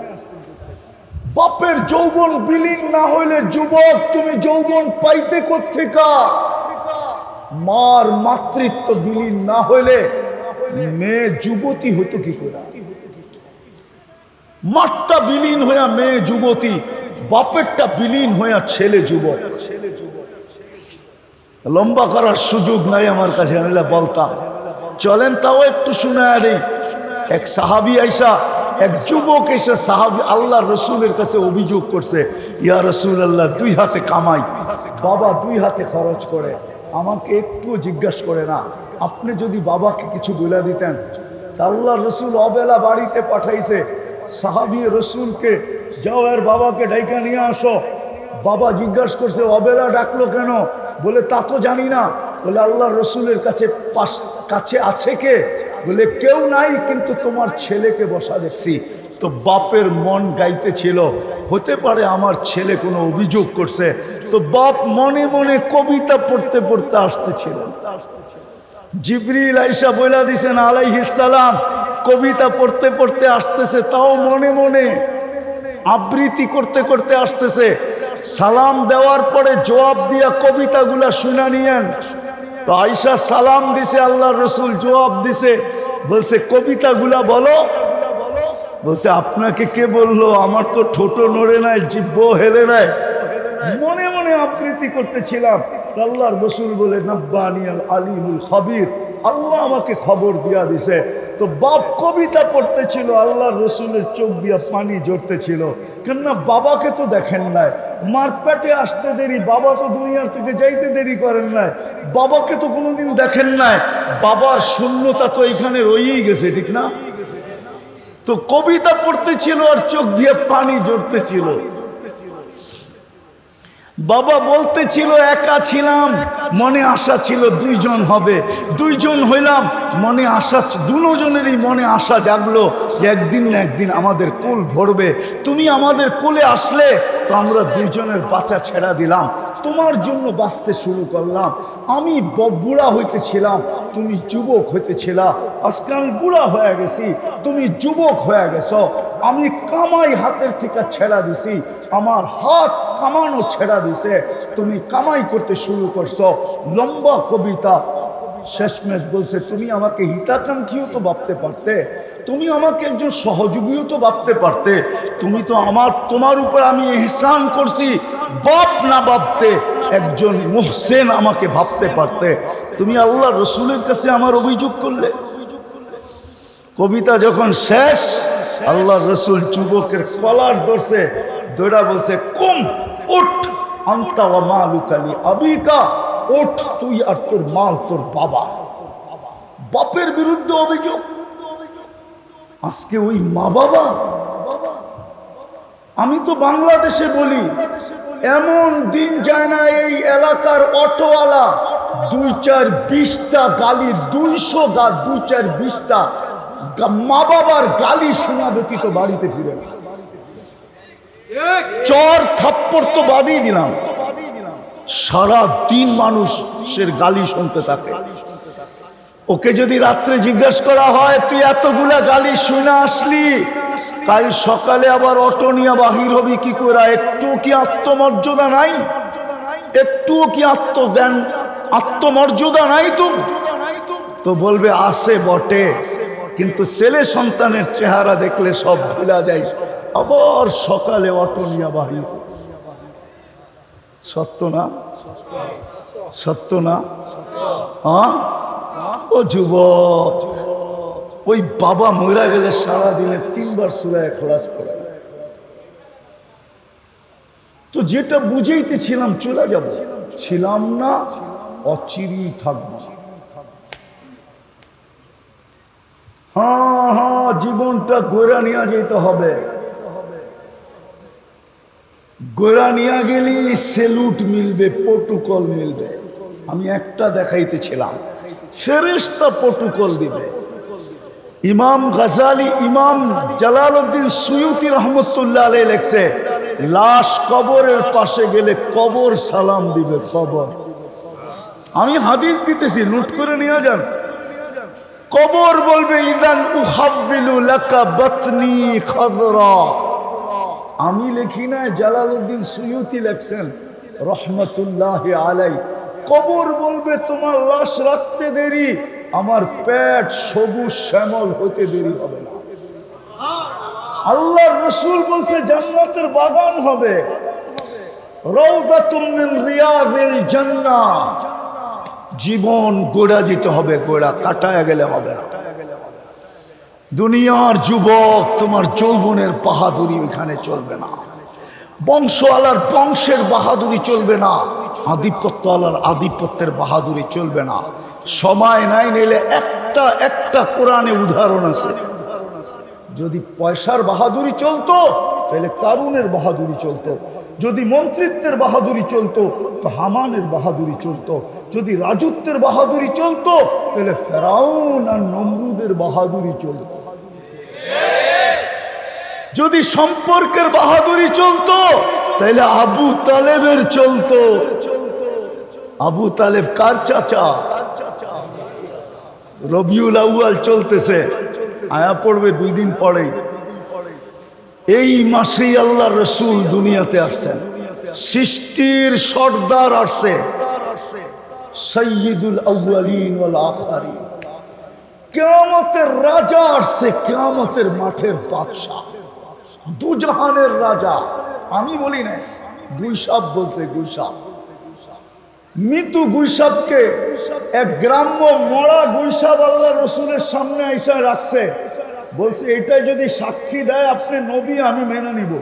বাপের যৌবন বিলীন না হইলে যুবক তুমি যৌবন পাইতে কোত্থেকা? মার মাতৃত্ব বিলীন না হইলে মেয়ে যুবতী হইতো কি করে? মারটা বিলীন হইয়া মেয়ে যুবতী, বাপেরটা বিলীন হইয়া ছেলে যুবক। লম্বা করার সুযোগ নাই আমার কাছে, আমি বলতাম চলেন তাও একটু শোনায়া দেই। এক সাহাবী আইসা, এক যুবক এসে সাহাবী আল্লাহ রসুলের কাছে অভিযোগ করছে, ইয়া রাসূলুল্লাহ 2 হাতে কামাই, বাবা 2 হাতে খরচ করে, আমাকে একটু জিজ্ঞাসা করে না, আপনি যদি বাবাকে কিছু বলে দিতেন। আল্লাহ রসুল অবেলা বাড়িতে পাঠাইছে সাহাবী রসুলকে, যাও এর বাবাকে ডাইকা নিয়ে আসো। বাবা জিজ্ঞাসা করছে অবেলা ডাকলো কেন? বলে তা তো জানি না। বলে আল্লাহ রসুলের কাছে আছে কে? বলে কেউ নাই, কিন্তু তোমার ছেলেকে বসা দেখছি। তো বাপের মন গাইতেছিল, হতে পারে আমার ছেলে কোনো অভিযোগ করছে। তো বাপ মনে মনে কবিতা পড়তে পড়তে আসতেছিলেন। জিবরিল আইসা বইলা দিছেন আলাইহিস সালাম কবিতা পড়তে পড়তে আসতেছে, তাও মনে মনে আবৃত্তি করতে করতে আসতেছে। সালাম দেওয়ার পরে জবাব দিয়া কবিতাগুলা শুনা নিয়েন। তো আয়েশা সালাম দিছে, আল্লাহ রসুল জবাব দিছে, বলছে কবিতাগুলা বলো। বলছে আপনাকে কে বললো? আমার তো ঠোঁটো নড়ে নাই, জিহ্ব হেলে নাই, মনে মনে আবৃত্তি করতেছিলাম। আল্লাহর রসুল বলে নাব্বানিয়াল আলিমুল খাবির, আল্লাহ আমাকে খবর দিয়া দিছে। তো বাপ কবিতা পড়তেছিল, আল্লাহর রসুলের চোখ দিয়া পানি ঝরতেছিল। কেননা বাবাকে তো দেখেন নাই, মার পেটে আসতে দেরি, বাবা তো দুনিয়ার থেকে যাইতে দেরি করেন নাই, বাবাকে তো কোনোদিন দেখেন নাই। বাবার শূন্যতা তো এখানে রয়েই গেছে, ঠিক না? তো কবিতা পড়তেছিল আর চোখ দিয়ে পানি ঝরতেছিল। বাবা বলতেছিল একা ছিলাম, মনে আশা ছিল 2 জন হবে, 2 জন হইলাম, মনে আশা, দুজনেরই মনে আশা জাগলো একদিন না একদিন আমাদের কোল ভরবে। তুমি আমাদের কোলে আসলে তো আমরা 2 জনের বাচ্চা ছেড়া দিলাম, তোমার জন্য বাঁচতে শুরু করলাম। আমি বুড়া হইতেছিলাম, তুমি যুবক হইতেছিলা। আজকে আমি বুড়া হয়ে গেছি, তুমি যুবক হয়ে গেছো। আমি কামাই হাতের থেকে ছেড়া দিছি, আমার হাত কামানো ছেড়া দিছে, তুমি কামাই করতে শুরু করছো। লম্বা কবিতা, শেষমেশ বলছে তুমি আমাকে হিতাকাঙ্ক্ষীও তো ভাবতে পারতে, তুমি আমাকে একজন সহযোগীও তো ভাবতে পারতে, তুমি তো তোমার উপর আমি ইহসান করছি, বাপ না ভাবতে একজন মুহসিন আমাকে ভাবতে পারতে। তুমি আল্লাহ রসুলের কাছে আমার অভিযোগ করলে। কবিতা যখন শেষ, আল্লাহ রসুল যুবকের কলার ধরছে, দৌড়া বলছে কুম উঠ, আনতা ওয়া মালুকা লি আবিকা, ওঠ তুই আর তোর মাল তোর বাবা। বাপের বিরুদ্ধে অভিযোগ। আজকে ওই মা বাবা, আমি তো বাংলাদেশে বলি, এমন দিন যায় না এই এলাকার অটোওয়ালা 2-4-20টা গালি, 220টা মা বাবার গালি শোনা ব্যতীত বাড়িতে ফিরে না। চর থাপ্পড় তো বাদই দিলাম, সারা দিন মানুষের গালি শুনতে থাকে। ওকে যদি রাত্রে জিজ্ঞাসা করা হয় তুই এতগুলা গালি শুনে আসলি, কাল সকালে আবার অটো নিয়ে বাহির হবি কি করে? একটু কি আত্মমর্যাদা নাই? একটু কি আত্মজ্ঞান, আত্মমর্যাদা নাই? তো বলবে আছে বটে, কিন্তু ছেলে সন্তানের চেহারা দেখলে সব ভুলা যায়, আবার সকালে অটো নিয়ে বাহির। সত্য না? সত্য না? হ্যাঁ, ও যুবক, ওই বাবা মরা গেলে সারাদিনে 3 বার সূরা ইখলাস পড়ে। তো যেটা বুঝাইতেছিলাম চলে যাব, ছিলাম না, অচিরেই থাকবো। হ্যাঁ, জীবনটা গড়ে নিয়ে যেতে হবে। গোড়া নিয়ে গেলি সেলুট মিলবে, প্রোটোকল মিলবে। আমি একটা দেখাইতেছিলাম, ফেরেশতা প্রোটোকল দিবে। ইমাম গাজালি, ইমাম জালালউদ্দিন সুয়ুতি রহমতুল্লাহ আলাইহি লেখছে, লাশ কবরের পাশে গেলে কবর সালাম দিবে, কবর। আমি হাদিস দিতেছি, নোট করে নিয়ে যান। কবর বলবে ইদান উহাব্বিলু লাকা বাতনি খাদরা। আমি লিখি না, জালালউদ্দিন সুয়ুতি লেখছেন রহমতুল্লাহি আলাইহি। কবর বলবে তোমার লাশ রাখতে দেরি, আমার পেট সবুজ শ্যামল হতে দেরি হবে না। আল্লাহর রাসূল বলছে জান্নাতের বাগান হবে, রাউদাতুম মিন রিয়াদিল জান্নাহ। জীবন গোড়া যেতে হবে, গোড়া কাটায় গেলে হবে না। দুনিয়ার যুবক, তোমার যৌবনের বাহাদুরি এখানে চলবে না, বংশওয়ালার বংশের বাহাদুরি চলবে না, আধিপত্যওয়ালার আধিপত্যের বাহাদুরি চলবে না। সময় নাই, নিলে একটা একটা কোরআনে উদাহরণ আছে। যদি পয়সার বাহাদুরি চলতো তাহলে কারুনের বাহাদুরি চলতো, যদি মন্ত্রিত্বের বাহাদুরি চলতো তো হামানের বাহাদুরি চলতো, যদি রাজত্বের বাহাদুরি চলতো তাহলে ফেরাউন আর নমরুদের বাহাদুরি চলতো, যদি সম্পর্কের বাহাদুরি চলতো তাহলে আবু তালেবের চলতো। আবু তালেব কার চাচা? রবিউল আউয়াল চলতেছে, আয়া পড়বে 2 দিন পরেই। এই মাসেই আল্লাহ রসুল দুনিয়াতে আসছেন, সৃষ্টির সর্দার আসছে, সাইয়্যিদুল আউয়ালিন ওয়াল আখিরিন। কিয়ামতের রাজা আসছে, কিয়ামতের মাঠের বাদশা, দুজাহানের রাজা। আমি বলি না, গুইসাপ বলছে, গুইসাপ। মৃত্যু গুইসাপকে এক গ্রাম্য মরা গুইসাপ আল্লাহ রসুলের সামনে এসে রাখছে, বলছে এটাই যদি সাক্ষী দেয় আপনি নবী, আমি মেনে নিব।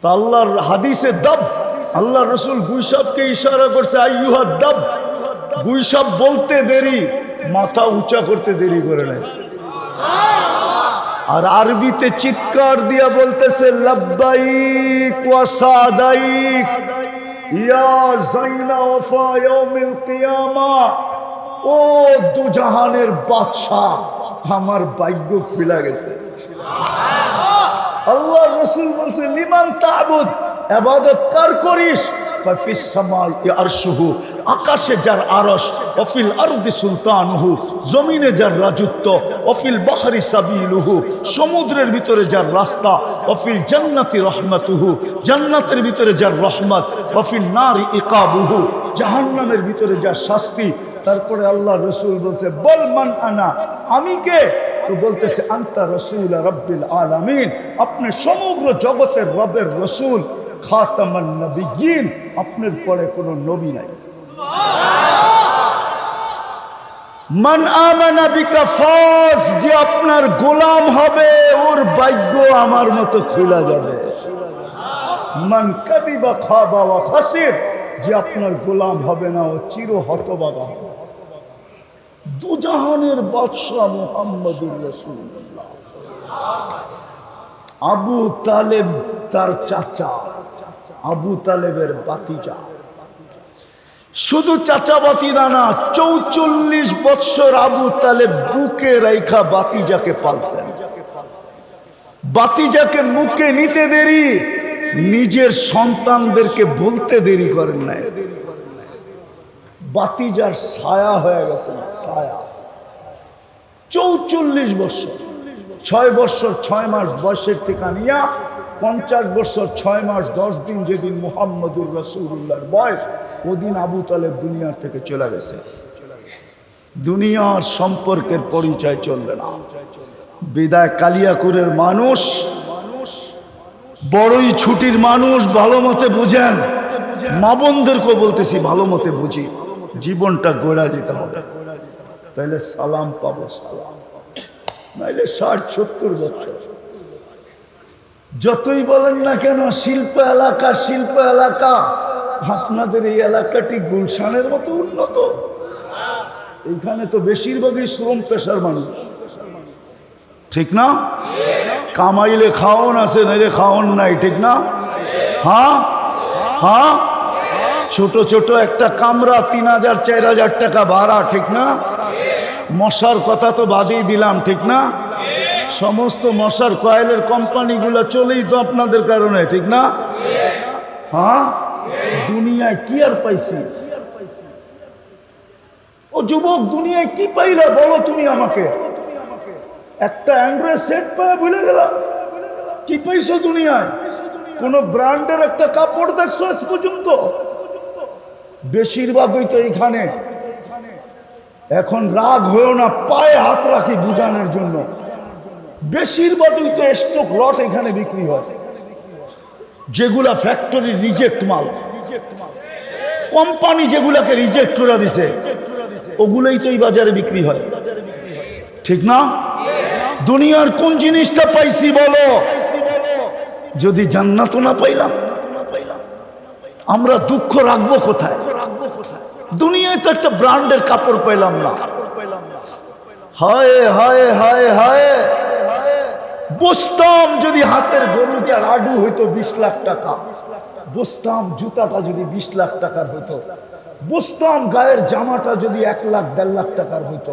তা আল্লাহর হাদিসে দাব, আল্লাহ রসুল গুইসাপকে ইশারা করছে, আইয়ুহা দাব। গুইসাপ বলতে দেরি, মাথা উঁচা করতে দেরি করে নাই। আর আরবিতে চিৎকার দিয়া বলতেছে, লাব্বাইক ওয়া সাদাইক ইয়া যাইনা ওয়াফা ইয়াউমিল কিয়ামা। ও দুজাহানের বাদশা, আমার ভাগ্য খুলে গেছে। আল্লাহ রাসূল বলছে, লিমান তা'বুদ, ইবাদত কার করিস? ফাফিস সামাই আরশুহু, আকাশে যার আরশ, ওয়াফিল আরদি সুলতানুহু, জমিনে যার রাজত্ব, ওয়াফিল বাহরি সাবিলুহু, সমুদ্রের ভিতরে যার রাস্তা, ওয়াফিল জান্নাতি রহমাতুহু, জান্নাতের ভিতরে যার রহমত, ওয়াফিল নারি ইকাবুহু, জাহান্নামের ভিতরে যার শাস্তি। তারপরে আল্লাহ রসুল বলছে, বল মান আনা, আমি কে? তো বলতেছে, আনতা রাসূল রাব্বিল আলামিন, আপনি সমগ্র জগতের রবের রসুল, খাতামান নবিয়্যিন, আপনার পরে কোনো নবী নাই। মান আমানা বিকা ফাজ, যে আপনার গোলাম হবে ওর ভাগ্য আমার মতো খোলা যাবে। মান কাদিবা খাবা ওয়া খাসির, যে আপনার গোলাম হবে না ও চির হতভাগা হবে। দুজাহানের বাদশা মুহাম্মদুর রাসূলুল্লাহ। আবু তালেব তার চাচা, আবু তালেবের বাতিজা। শুধু চাচা বাতিজা না, 44 বৎসর আবু তালেব বুকে রাইখা বাতিজাকে পালছেন। বাতিজাকে মুখে নিতে দেরি, নিজের সন্তানদেরকে বলতে দেরি করেন নাই। বাতিজার ছায়া হয়ে গেছে, ছায়া। 44 বছর, 6 বছর 6 মাস বয়সের থেকে নিয়া 50 বছর 6 মাস 10 দিন যেদিন মুহাম্মদুর রাসূলুল্লাহর বয়স, ওদিন আবু তালেব দুনিয়ার থেকে চলে গেছে। দুনিয়ার সম্পর্কের পরিচয় চলবে না। বিদায় কালিয়াকুরের মানুষ, বড়ই ছুটির মানুষ, ভালো মতে বুঝেন। মা বোনদেরকেও বলতেছি, ভালো মতে বুঝি, জীবনটা গড়া যেতে হবে, তাইলে সালাম পাবো, সালাম। নাইলে 60-70 বছর যতই বলেন না কেন, শিল্প এলাকা, শিল্প এলাকা। আপনাদের এই এলাকাটি গুলশানের মতো উন্নত? এইখানে তো বেশিরভাগই শ্রম পেশার মানুষ, ঠিক না? কামাইলে খাওন আছে, নাইলে খাওন নাই, ঠিক না? হ্যাঁ হ্যাঁ, ছোট ছোট একটা কামরা 3,000 4,000 টাকা ভাড়া, ঠিক না? মশার কথা তো বাদই দিলাম, ঠিক না? সমস্ত মশার কয়েলের কোম্পানিগুলো চলেই তো আপনাদের কারণে, ঠিক না? হ্যাঁ, দুনিয়ায় কি আর পাইছি? ও যুবক, দুনিয়ায় কি পাইলা বলো তুমি আমাকে? একটা অ্যান্ড্রয়েড সেট পায় ভুলে গেলাম। কি পাইছো দুনিয়ায়? কোন ব্র্যান্ডের একটা কাপড় দেখছো আজ পর্যন্ত? বেশিরভাগই তো এইখানে। এখন রাগ হয়েও না, পায়ে হাত রাখি বুঝানোর জন্য। বেশিরভাগই তো স্টক লট এখানে বিক্রি হয়, যেগুলা ফ্যাক্টরি রিজেক্ট মাল, কোম্পানি যেগুলাকে রিজেক্ট করে দিছে, ওগুলোই তো এই বাজারে বিক্রি হয়, ঠিক না? দুনিয়ার কোন জিনিসটা পাইছি বলো? যদি জান্নাত না পাইলাম, আমরা দুঃখ রাখবো কোথায়? দুনিয়ায় তো একটা ব্র্যান্ডের কাপড় পাইলাম না। হায় হায় হায় হায়, বসতাম যদি হাতের গরু দিয়ে লাডু হইতো 20 লাখ টাকা, বসতাম জুতাটা যদি 20 লাখ টাকার হইতো, বসতাম গায়ের জামাটা যদি 1 লাখ 1.5 লাখ টাকার হইতো,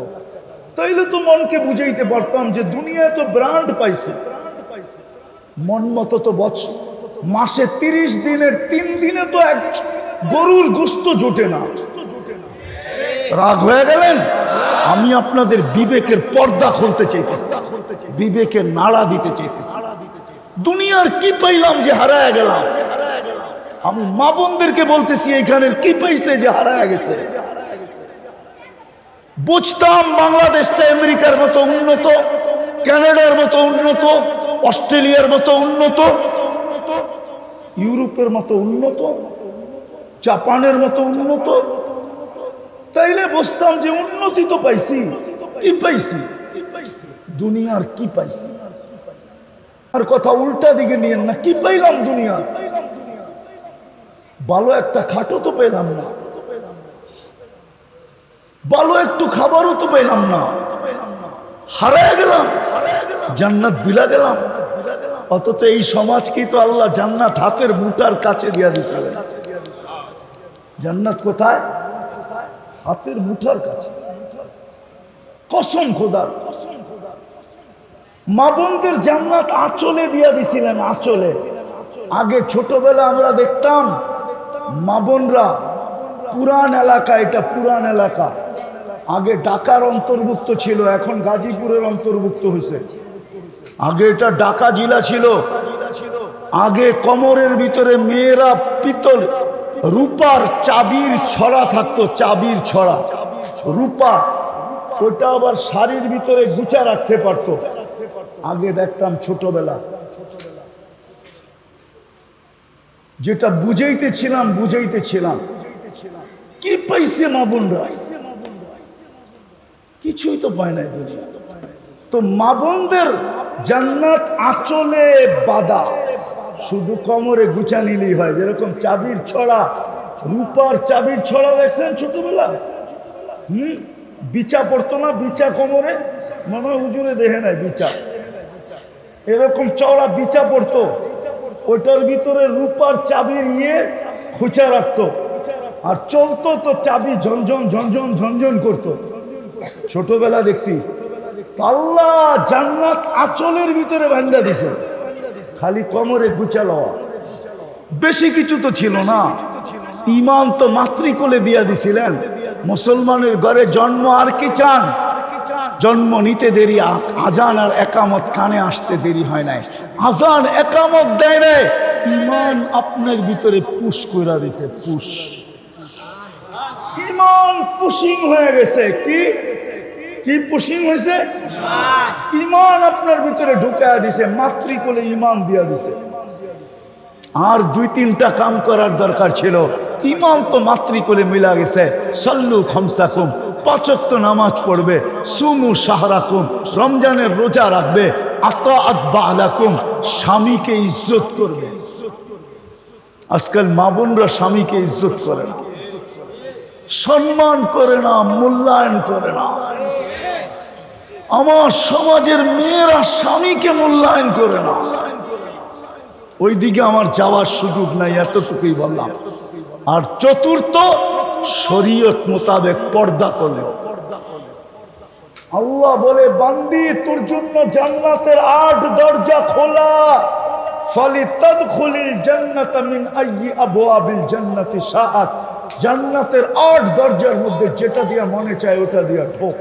তাইলে তো মনকে বুঝাইতে পারতাম যে দুনিয়ায় তো ব্র্যান্ড পাইছে। মন মতো তো মাসে 30 দিনের 3 দিনে তো এক গরুর গোশত জোটে না। রাগ হয়ে গেলেন? আমি আপনাদের বিবেকের পর্দা খুলতে চাইতেছি, বিবেকের নাড়া দিতে চাইতেছি। দুনিয়ার কি পাইলাম যে হারায় গেলাম? আমি মা বোনদেরকে বলতেছি, এইখানের কি পাইছে যে হারায় গেছে? বুঝতাম বাংলাদেশটা আমেরিকার মতো উন্নত, কানাডার মতো উন্নত, অস্ট্রেলিয়ার মতো উন্নত, ইউরোপের মতো উন্নত, জাপানের মতো উন্নত, তাইলে বুঝতাম যে উন্নতি তো পাইছি। কি পাইছি? দুনিয়ার কি পাইছি? আর কথা উল্টা দিকে নিয়েন না। কি পাইলাম দুনিয়া? ভালো একটা খাটও তো পেলাম না, ভালো একটু খাবারও তো পেলাম না, হারায় গেলাম, জান্নাত বিলা গেলাম। অথচ এই সমাজকে তো আল্লাহ জান্নাত হাতের মুঠার কাছে দিয়া দিয়েছিলেন। জান্নাত কোথায়? হাতের মুঠার কাছে। কসম খোদার, মা বোনদের জান্নাত আঁচলে দিয়া দিছিলেন, আঁচলে। আগে ছোটবেলা আমরা দেখতাম মা বোনরা, পুরান এলাকা, এটা পুরান এলাকা, আগে ঢাকার অন্তর্ভুক্ত ছিল, এখন গাজীপুরের অন্তর্ভুক্ত হয়েছে। আগে এটা ঢাকা জেলা ছিল। আগে কোমরের ভিতরে মেয়েরা পিতল রূপার চাবির ছড়া থাকতো, চাবির ছড়া রূপার, ওটা আবার শাড়ির ভিতরে গুছা রাখতে পারতো। আগে দেখতাম ছোটবেলা, যেটা বুঝাইতেছিলাম। কি পাইছে মা বোনরা? কিছুই তো পায় নাই দুনিয়া। তো মা বোনদের জান্নাত আঁচলে বাঁধা, শুধু কোমরে গুছা নিলেই হয়। যেরকম চাবির ছড়া, রূপার চাবির ছড়া দেখছেন ছোটবেলা? বিচা পড়তো না, বিচা কোমরে, মনে হয় হুজুরে দেখে নাই বিচা, এরকম চওড়া বিচা পড়তো, ওটার ভিতরে রূপার চাবির খুঁচা রাখতো, আর চলতো তো চাবি ঝনঝন ঝনঝন ঝনঝন করতো। ছোটবেলা দেখছি। আল্লাহ জান্নাত আঁচলের ভিতরে বাঁধা দিছে, খালি কোমরে গুছা লওয়া, বেশি কিছু তো ছিল না। ইমান তো মাতৃকোলে দিয়া দিছিলেন। মুসলমানের ঘরে জন্ম, আর কি চান? জন্ম নিতে দেরি, আজান আর একামত কানে আসতে দেরি হয় নাই। আজান একামত দেয় নাই, ইমান আপনার ভিতরে পুশ কইরা দিছে। পুশ, ইমান পুশিং হয়ে গেছে। কি পুশিং হয়েছে? ইমান আপনার ভিতরে ঢুকায়া দিছে, মাতৃকোলে ইমান দিয়া দিছে। আর 2-3টা কাম করার দরকার ছিল। ইমান তো মাতৃকোলে মিলা গেছে। সল্লু খমসাকুম, 5 ওয়াক্ত নামাজ পড়বে, সুমু শাহরাকুম, রমজানের রোজা রাখবে, আতাআত বালাকুম, স্বামীকে ইজ্জত করবে। আজকাল মা বোনরা স্বামীকে ইজ্জত করে না, সম্মান করে না, মূল্যায়ন করে না। আমার সমাজের মেয়েরা স্বামীকে মূল্যায়ন করে না। ওই দিকে আমার যাওয়ার সুযোগ নাই, এতটুকুই বললাম। আর চতুর্থ, শরীয়ত মোতাবেক পর্দা করলো। আল্লাহ বলে, বান্দি তোর জন্য জান্নাতের 8 দরজা খোলা, ফালিতাদখুলিল জান্নাতা মিন আইয়ি আবওয়াবিল জান্নাতি শাআত। জান্নাতের 8 দরজার মধ্যে যেটা দিয়া মনে চায় ওটা দিয়া ঢোক।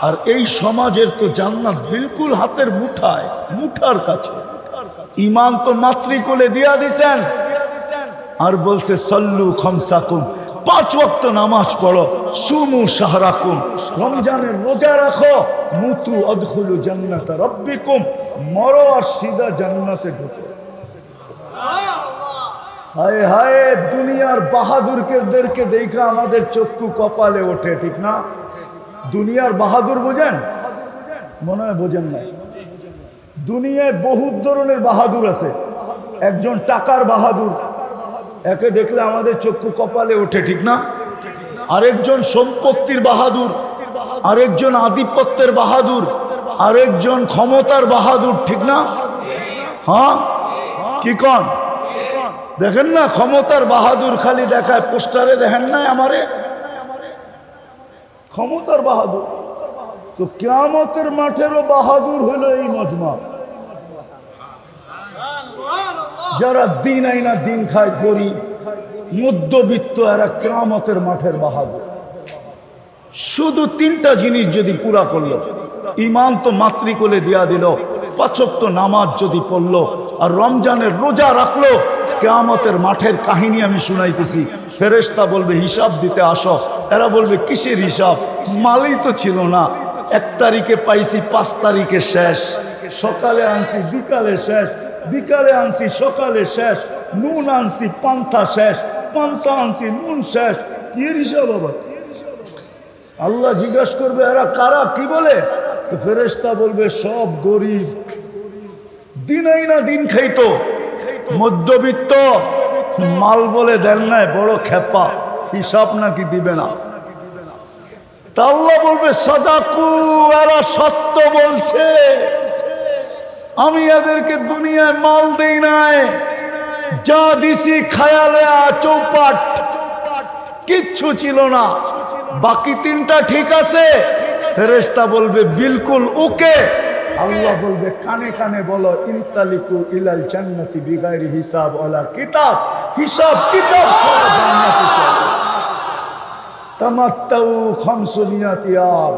আর এই সমাজের তো জান্নাত বিলকুল হাতের মুঠায়, মুঠার কাছে। ঈমান তো মাতৃকোলে দিয়া দিছেন, আর বলছে সল্লু খামসাকুম, 5 ওয়াক্ত নামাজ পড়ো, সুমু শাহরাকুম, রমজানের রোজা রাখো, মুতু আদখুলু জান্নাত রাব্বিকুম, মরো আর সিধা জান্নাতে ঢুকো। হায় হায়, দুনিয়ার বাহাদুরদেরকে দেখা আমাদের চক্ষু কপালে ওঠে, ঠিক না? দুনিয়ার বাহাদুর বোঝেন? মনে হয় বোঝেন না। দুনিয়ায় বহুত ধরনের বাহাদুর আছে। একজন টাকার বাহাদুর, একে দেখলে আমাদের চক্ষু কপালে ওঠে, ঠিক না? আরেকজন সম্পত্তির বাহাদুর, আরেকজন আধিপত্যের বাহাদুর, আরেকজন ক্ষমতার বাহাদুর, ঠিক না? হ্যাঁ, কি কন? দেখেন না, ক্ষমতার বাহাদুর খালি দেখায় পোস্টারে, দেখেন না আমারে ক্ষমতার বাহাদুর। তো কিয়ামতের মাঠেরও বাহাদুর হলো এই মজমা। যারা দিন আইনা দিন খায়, গরিব মধ্যবিত্ত, এরা কিয়ামতের মাঠের বাহাদুর। শুধু 3টা জিনিস যদি পুরা করলো, ঈমান তো মাতৃকোলে দিয়া দিল, 5 ওয়াক্ত নামাজ যদি পড়লো, আর রমজানের রোজা রাখলো, কিয়ামতের মাঠের কাহিনী আমি শুনাইতেছি। ফেরেশতা বলবে হিসাব দিতে আসো। এরা বলবে কিসের হিসাব? মালই তো ছিল না। 1 তারিখে পাইছি, 5 তারিখে শেষ, সকালে আনছি বিকালে শেষ, বিকালে আনছি সকালে শেষ, নুন আনছি পান্তা শেষ, পান্তা আনছি নুন শেষ। কি হিসাব আবার? আল্লাহ জিজ্ঞাসা করবে এরা কারা, কি বলে? ফেরেশতা বলবে সব গরিব, দিন আইনা দিন খাইতো, মধ্যবিত্ত, মাল বলে দেন নাই, বড় খেপা, হিসাব নাকি দিবে না। তা আল্লাহ বলবে সাদাকু, এরা সত্য বলছে, আমি এদেরকে দুনিয়ায় মাল দেই নাই, যা দিছি খায়ালে চৌপাট, কিচ্ছু ছিল না। বাকি 3টা ঠিক আছে? ফেরেশতা বলবে বিলকুল ওকে। আল্লাহ বলবে কানে কানে বলো, ইনতালিকু ইলাল জান্নাতি বিগাইরি হিসাব ওয়ালা কিতাব, হিসাব কিতাব ছাড়া জান্নাতে চলো। তামাত্তাউ খামসুমিয়াতি আম।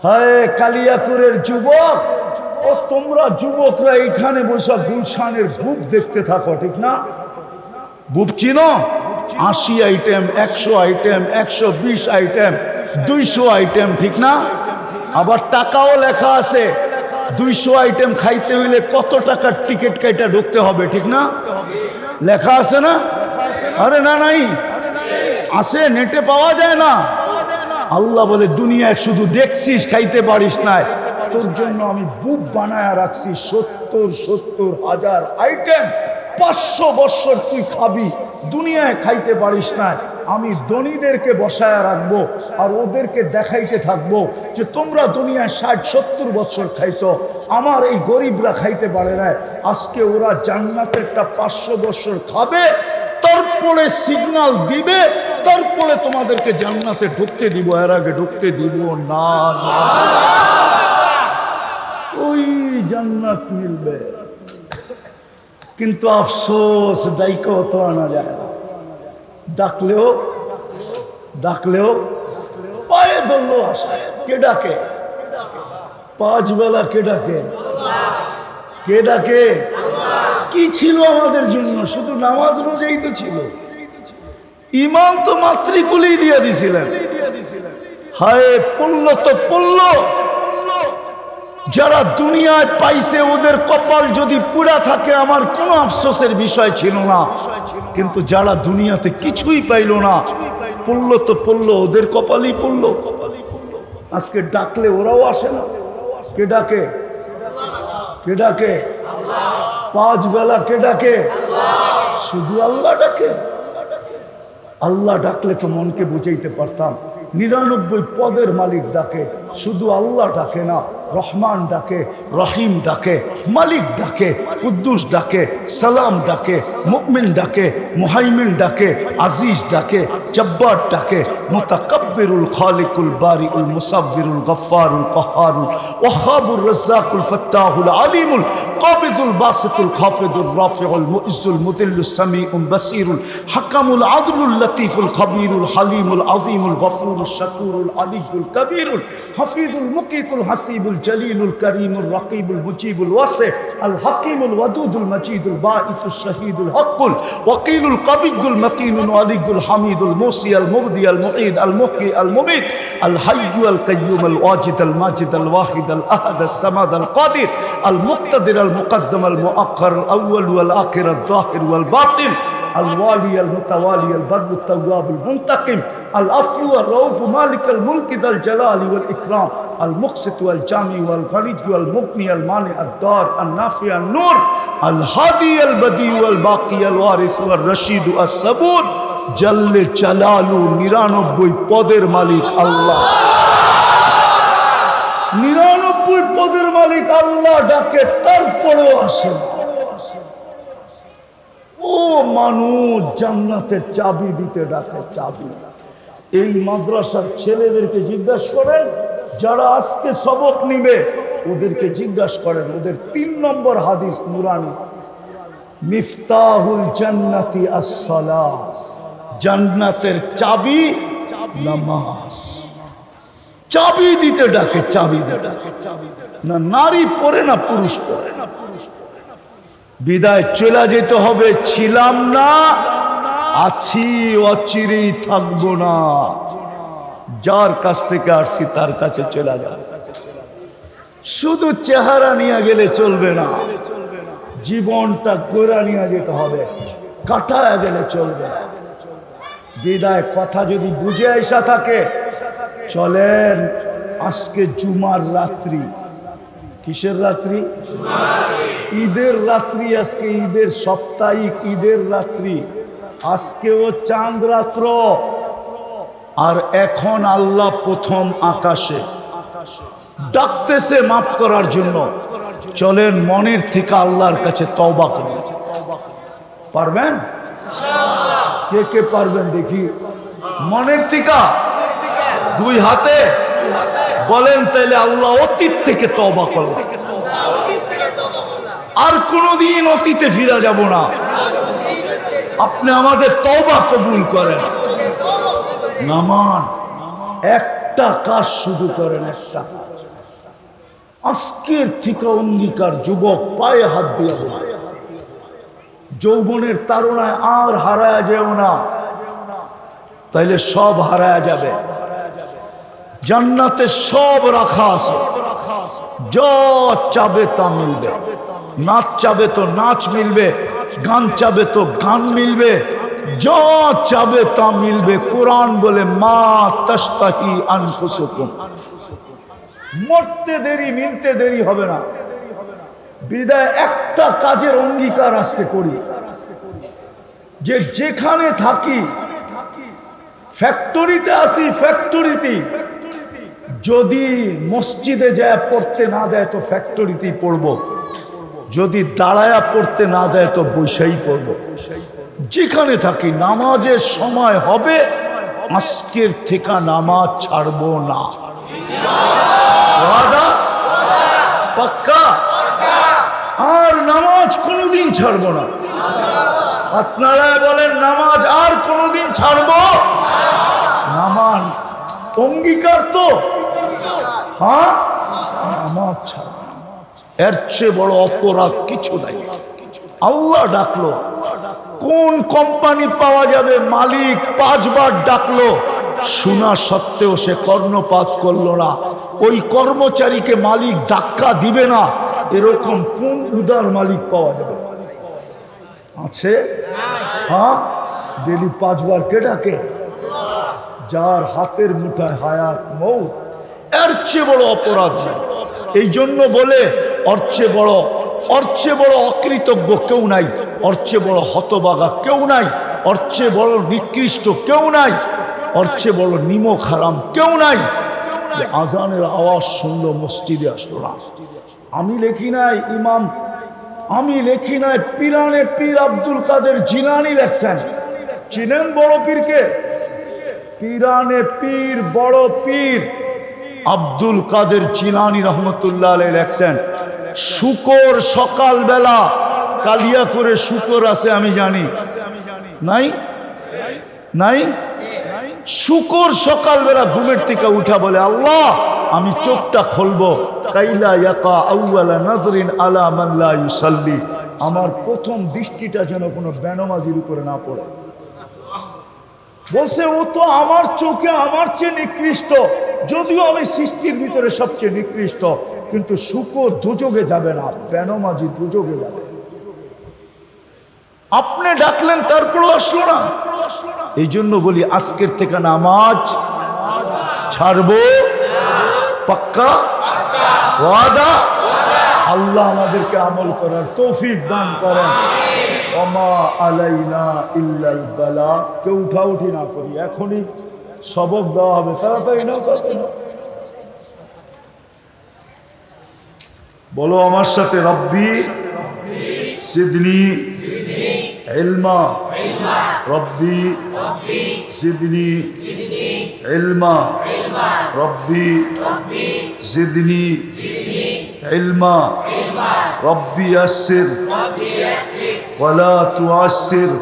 হায় কালিয়াকুরের যুবক, ও তোমরা যুবকরা এইখানে বসে গুলশানের বুক দেখতে থাকো, ঠিক না? বুক চিনো? 80 আইটেম, 100 আইটেম, 120 আইটেম, 200 আইটেম, ঠিক না? আবার টাকাও লেখা আছে, 200 আইটেম খাইতে হইলে কত টাকার টিকিট কাইটা ঢুকতে হবে, ঠিক না? লেখা আছে না? আরে না, নাই আছে, নেটে পাওয়া যায় না। আল্লাহ বলে দুনিয়ায় শুধু দেখছিস, খাইতে পারিস না, তোর জন্য আমি বুক বানায়া রাখছি 70,000 আইটেম। 500 বছর তুই খাবি, দুনিয়ায় খাইতে পারিস না। আমি ধনীদেরকে বসায়া রাখবো আর ওদেরকে দেখাইতে থাকবো যে তোমরা দুনিয়ায় 60-70 বছর খাইছো, আমার এই গরিবরা খাইতে পারে না। আজকে ওরা জান্নাতেরটা 500 বছর খাবে, তারপরে সিগন্যাল দিবে, তারপরে তোমাদেরকে জান্নাতে ঢুকতে দিব, এর আগে ঢুকতে দিব না। ওই জান্নাত মিলবে, কিন্তু আফসোস দায়িত্ব তো আনা যায় না। ডাকলেও পায়ে ধরলো আসে। কে ডাকে? 5 বেলা কে ডাকে? কে ডাকে? কি ছিল আমাদের জন্য? শুধু নামাজ রোজাই তো ছিল। ঈমান তো মাতৃকুলেই দিয়ে দিছিলেন। হায় পড়লো তো পড়লো, যারা দুনিয়ায় পাইছে ওদের কপাল যদি পুরা থাকে আমার কোনো আফসোসের বিষয় ছিল না, কিন্তু যারা দুনিয়াতে কিছুই পাইল না, পড়লো তো পড়লো, ওদের কপালই পড়লো। আজকে ডাকলে ওরাও আসে না। কে ডাকে? কে ডাকে? 5 বেলা কে ডাকে? শুধু আল্লাহ ডাকে। আল্লাহ ডাকলে তো মনকে বুঝাইতে পারতাম। 99 পদের মালিক ডাকে, শুধু আল্লাহ ডাকে না, রহমান ডাকে, রহিম ডাকে, মালিক ডাকে, কুদ্দুস ডাকে, সালাম ডাকে, মুমিন ডাকে, মুহাইমিন ডাকে, আজিজ ডাকে, জব্বার ডাকে, মুতাকাব্বিরুল খালিকুল বারিউল মুসাব্বিরুল গফফারুল কাহ্হারুল ওয়াহাবুর রাজ্জাকুল ফাত্তাহুল আলিমুল কাবিদুল বাসিতুল খাফিদুর রাফিউল মুইজ্জুল মুদিল্লুস সামিউল বাসিরুল হাকামুল আদলুল লতীফুল খবীরুল হালিমুল আযীমুল গফুরুশ শাকুরুল আলিয়্যুল কবীরুল হাফিজুল মুকিতুল হাসিবুল জলিলুল করিমুল রকিবুল মুজিবুল ওয়াসি আল হাকিমুল ওয়াদুদুল মজিদুল বাঈতুশ শহীদুল হকুল ওয়াকিলুল কবিয়্যুল মতিনুল আলিয়্যুল হামিদুল মুসি আল মুবদি আল মুঈদ আল মুহয়ি আল মুমীত আল হাইয়্যু আল কাইয়্যুম আল ওয়াজিদ আল মাজিদ আল ওয়াহিদ আল আহাদ আল সামাদ আল কাদির আল মুক্তাদির আল মুকদ্দম আল মুআক্খার আল আউয়াল ওয়াল আখির আল যাহির ওয়াল বাতিন الوالي المتوالي البر التواب المنتقم العفو الرؤوف مالك الملك ذا الجلال والإكرام المقسط والجامع والغني والمغني المانع الدار النافع النور الهادي البديع والباقي الوارث والرشيد الصبور جل جلاله 99 পদের মালিক আল্লাহ 99 পদের মালিক আল্লাহ ডাকে তারপরেও আসে ও মানুষ জান্নাতের চাবি দিতে ডাকে চাবি। এই মাদ্রাসার ছেলেদেরকে জিজ্ঞাসা করেন, যারা আজকে সবক নিবে ওদেরকে জিজ্ঞাসা করেন, ওদের 3 নম্বর হাদিস নুরানি, মিফতাহুল জান্নাতি আস-সালাহ, জান্নাতের চাবি নামাজ। চাবি দিতে ডাকে, চাবি দিতে ডাকে, না নারী পড়ে না পুরুষ পড়ে না। বিদায় চলে যেতে হবে, ছিলাম না আছি, অচিরেই থাকবো না। যার কাছ থেকে আসছি তার কাছে চলে যাব। শুধু চেহারা নিয়ে গেলে চলবে না, জীবনটা গোড়া নিয়ে যেতে হবে, কাটায় গেলে চলবে না। বিদায় কথা যদি বুঝে আইসা থাকে, চলেন আজকে জুমার রাত্রি। কিসের রাত্রি? ঈদের রাত্রি। আজকে ঈদের সাপ্তাহিক ঈদের রাত্রি, আজকেও চাঁদ রাত্র। আর এখন আল্লাহ প্রথম আকাশে ডাকতেছে মাফ করার জন্য। চলেন মনের থেকে আল্লাহর কাছে তওবা করি। পারবেন? কে কে পারবেন দেখি? মনের থেকে 2 হাতে বলেন, তাইলে আল্লাহ অতীত থেকে তওবা করলাম, আর কোনদিন অতীতে ফিরা যাব না। আপনি আমাদের তওবা কবুল করেন। নামান একটা কাজ শুধু করেন, একটা আজকের থেকে অঙ্গীকার। যুবক পায়ে হাত দিয়ে বলেন, যৌবনের তাড়নায় আর হারায়া যেও না, তাইলে সব হারায়া যাবে। জান্নাতে সব রাখা আছে, যা চাবে তা মিলবে। নাচ চাবে তো নাচ মিলবে, গান চাবে তো গান মিলবে, যা চাবে তা মিলবে। কোরআন বলে মা তাশতাহি আনফুসুকুম, মরতে দেরি মিলতে দেরি হবে না। বিদায় একটা কাজের অঙ্গীকার আজকে করি, যে যেখানে থাকি, ফ্যাক্টরিতে আসি, ফ্যাক্টরিতে যদি মসজিদে যায় পড়তে না দেয় তো ফ্যাক্টরিতেই পড়ব, যদি দাঁড়ায়া পড়তে না দেয় তো বৈশাই পড়ব। যেখানে থাকি নামাজের সময় হবে, আজকের থেকে নামাজ ছাড়ব না। পাক্কা? আর নামাজ কোনোদিন ছাড়ব না। আপনারা বলেন নামাজ আর কোনোদিন ছাড়ব? নামাজ অঙ্গীকার তো, হ্যাঁ, নামাজ ছাড়ব। এর চেয়ে বড় অপরাধ কিছু নাই। আল্লাহ ডাকলো, কোন কোম্পানি পাওয়া যাবে? মালিক 5 বার ডাকলো, শোনা সত্ত্বেও সে কর্ণপাত করলো না। ওই কর্মচারীকে মালিক ধাক্কা দিবে না, এরকম কোন উদার মালিক পাওয়া যাবে? আছে? হ্যাঁ, ডেলি 5 বার কে ডাকে? যার হাতের মুঠায় হায়াত মৌত। এর চেয়ে বড় অপরাধ নাই। এই জন্য বলে ওর চেয়ে বড় অকৃতজ্ঞ কেউ নাই, ওর চেয়ে বড় হতভাগা কেউ নাই, ওর চেয়ে বড় নিকৃষ্ট কেউ নাই, ওর চেয়ে বড় নিমক হারাম কেউ নাই। যে আজানের আওয়াজ শুনলো মসজিদে আসলো না। আমি লেখি নাই ইমাম, আমি লেখি নাই, পিরানে পীর আব্দুল কাদের জিলানী লেখছেন। চিনেন বড় পীরকে? পিরানে পীর বড় পীর আব্দুল কাদের জিলানী রহমতুল্লাহ আলাইহি লেখছেন, শুকর সকালবেলা কালিয়া করে শুকর আছে আমি জানি, নাই নাই? শুকর সকালবেলা ঘুমের থেকে উঠা বলে, আল্লাহ আমি চোখটা খুলবো, কাইলা ইয়াকা আউয়ালা নাজরিন আলা মান লা ইউসাল্লি, আমার প্রথম দৃষ্টিটা যেন কোনো বেনামাজির উপরে না পড়ে। বলছে ও তো আমার চোখে আমার চেয়ে নিকৃষ্ট, যদিও আমি সৃষ্টির ভিতরে সবচেয়ে নিকৃষ্ট, কিন্তু শুকর দুযোগে যাবে না, বেনামাজি দুযোগে যাবে। আপনি ডাকলেন তারপরও আসলো না। এই জন্য বলি আজকের থেকে নামাজ ছাড়বো, পাক্কা ওয়াদা। আল্লাহ আমাদেরকে আমল করার তৌফিক দান করেন। ওমা আলাইনা ইল্লাল বালাগ। কেউ উঠাউঠি না করি, এখনই সবক দেওয়া হবে, তাড়াতাড়ি না। বলো আমার সাথে, রব্বি সিদনি ইলমা, রব্বি জিদনি ইলমা, রব্বি জিদনি ইলমা, রব্বি ইয়াসসির ওয়ালা তুআসসির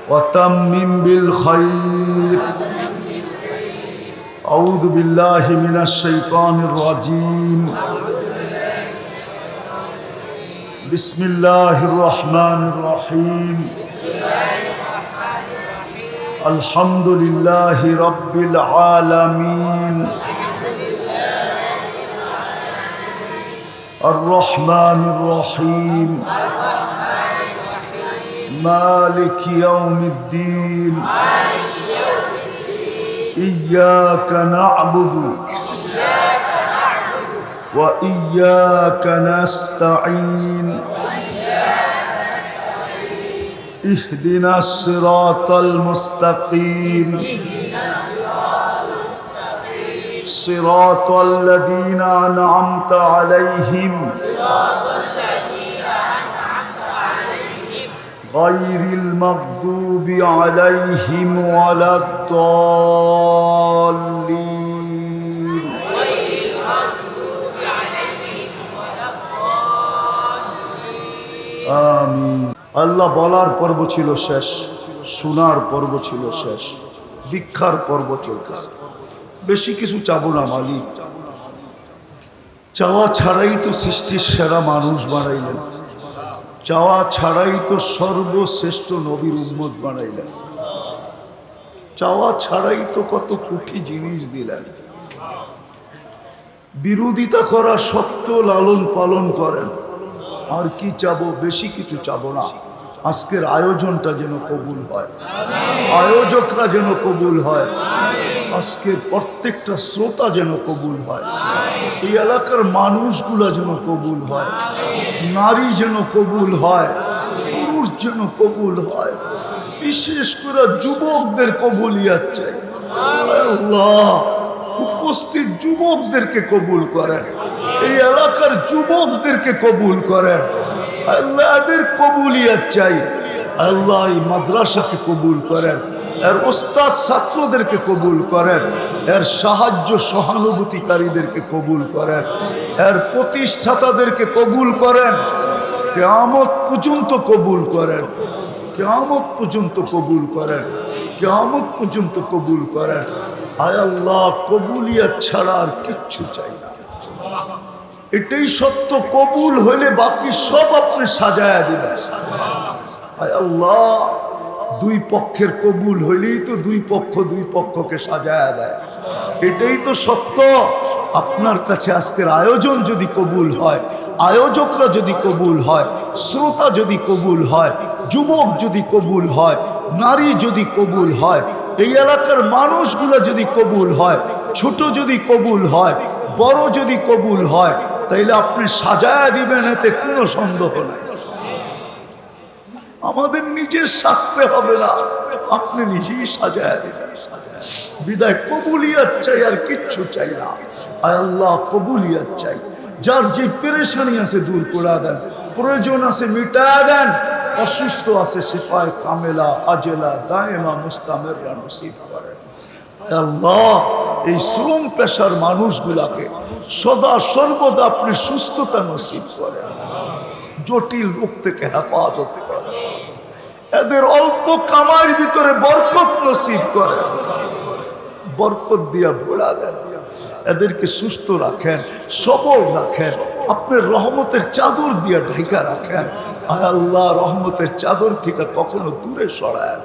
ওয়া তাম্মিম বিল খায়র। আউযু বিল্লাহি মিনাশ শাইতানির রাজীম। বিসমিল্লাহির রহমানির রহিম। আলহামদুলিল্লাহি রাব্বিল আলামিন। আর রহমানির রহিম। মালিক ইয়াউমিদ্দিন। ইয়্যাকা না'বুদু وإياك نستعين اهدنا الصراط المستقيم صراط الذين أنعمت عليهم غير المغضوب عليهم ولا الضالين আমিন। আল্লাহ বলার পর্ব ছিল শেষ, শোনার পর্ব ছিল শেষ, ভিক্ষার পর্ব চলতেছে। বেশি কিছু চাবো না মালিক, চাওয়া ছাড়াই তো সৃষ্টির সেরা মানুষ বানাইলেন, চাওয়া ছাড়াই তো সর্বশ্রেষ্ঠ নবীর উম্মত বানাইলেন, চাওয়া ছাড়াই তো কত কোটি জিনিস দিলেন। বিরোধিতা করা সত্ত্বেও লালন পালন করেন। আর কি চাবো? বেশি কিছু চাবো না। আজকের আয়োজনটা যেন কবুল হয়, আয়োজকরা যেন কবুল হয়, আজকের প্রত্যেকটা শ্রোতা যেন কবুল হয়, এই এলাকার মানুষগুলা যেন কবুল হয়, নারী যেন কবুল হয়, পুরুষ যেন কবুল হয়, বিশেষ করে যুবকদের কবুলিয়াত চাই। আল্লাহ উপস্থিত যুবকদেরকে কবুল করেন, এই এলাকার যুবকদেরকে কবুল করেন। আল্লাহ এদের কবুলিয়াত চাই। আল্লাহ এই মাদ্রাসাকে কবুল করেন, এর ওস্তাদ ছাত্রদেরকে কবুল করেন, এর সাহায্য সহানুভূতিকারীদেরকে কবুল করেন, এর প্রতিষ্ঠাতাদেরকে কবুল করেন, কিয়ামত পর্যন্ত কবুল করেন, কিয়ামত পর্যন্ত কবুল করেন, কিয়ামত পর্যন্ত কবুল করেন। আয় আল্লাহ কবুলিয়াত ছাড়া আর কিচ্ছু চাই না। এটাই সত্য, কবুল হইলে বাকি সব আপনি সাজায়া দিবেন। আয় আল্লাহ দুই পক্ষের কবুল হইলেই তো দুই পক্ষকে সাজায়া দেয়। এটাই তো সত্য। আপনার কাছে আজকের আয়োজন যদি কবুল হয়, আয়োজকরা যদি কবুল হয়, শ্রোতা যদি কবুল হয়, যুবক যদি কবুল হয়, নারী যদি কবুল হয়, এই এলাকার মানুষগুলো যদি কবুল হয়, ছোট যদি কবুল হয়, বড় যদি কবুল হয়, তাইলে আপনি সাজায়া দিবেন, এতে কোনো সন্দেহ নাই। আমাদের নিজের সাজতে হবে না, আপনি নিজেই সাজায় দিবেন। বিদায় কবুলিয়াত চাই, আর কিচ্ছু চাই না। আয় আল্লাহ কবুলিয়াত চাই। যার যে পেরেশানি আছে দূর করে দেন, প্রয়োজন আছে মিটায় দেন, অসুস্থ আছে শিফায়ে কামেলা আজেলা দায়েমা মুস্তামেররা নসিব করেন। আয় আল্লাহ এই শ্রম পেশার মানুষগুলাকে সদা সর্বদা আপনি সুস্থতা নসিব করেন, জটিল রোগ থেকে হেফাজত করেন, এদের অল্প কামার ভিতরে বরকত নসিব করেন, বরকত দিয়া ভোলা দেন, এদেরকে সুস্থ রাখেন, সবল রাখেন, আপনার রহমতের চাদর দিয়ে ঢাকা রাখেন। আয় আল্লাহ রহমতের চাদর থেকে কখনো দূরে সরায়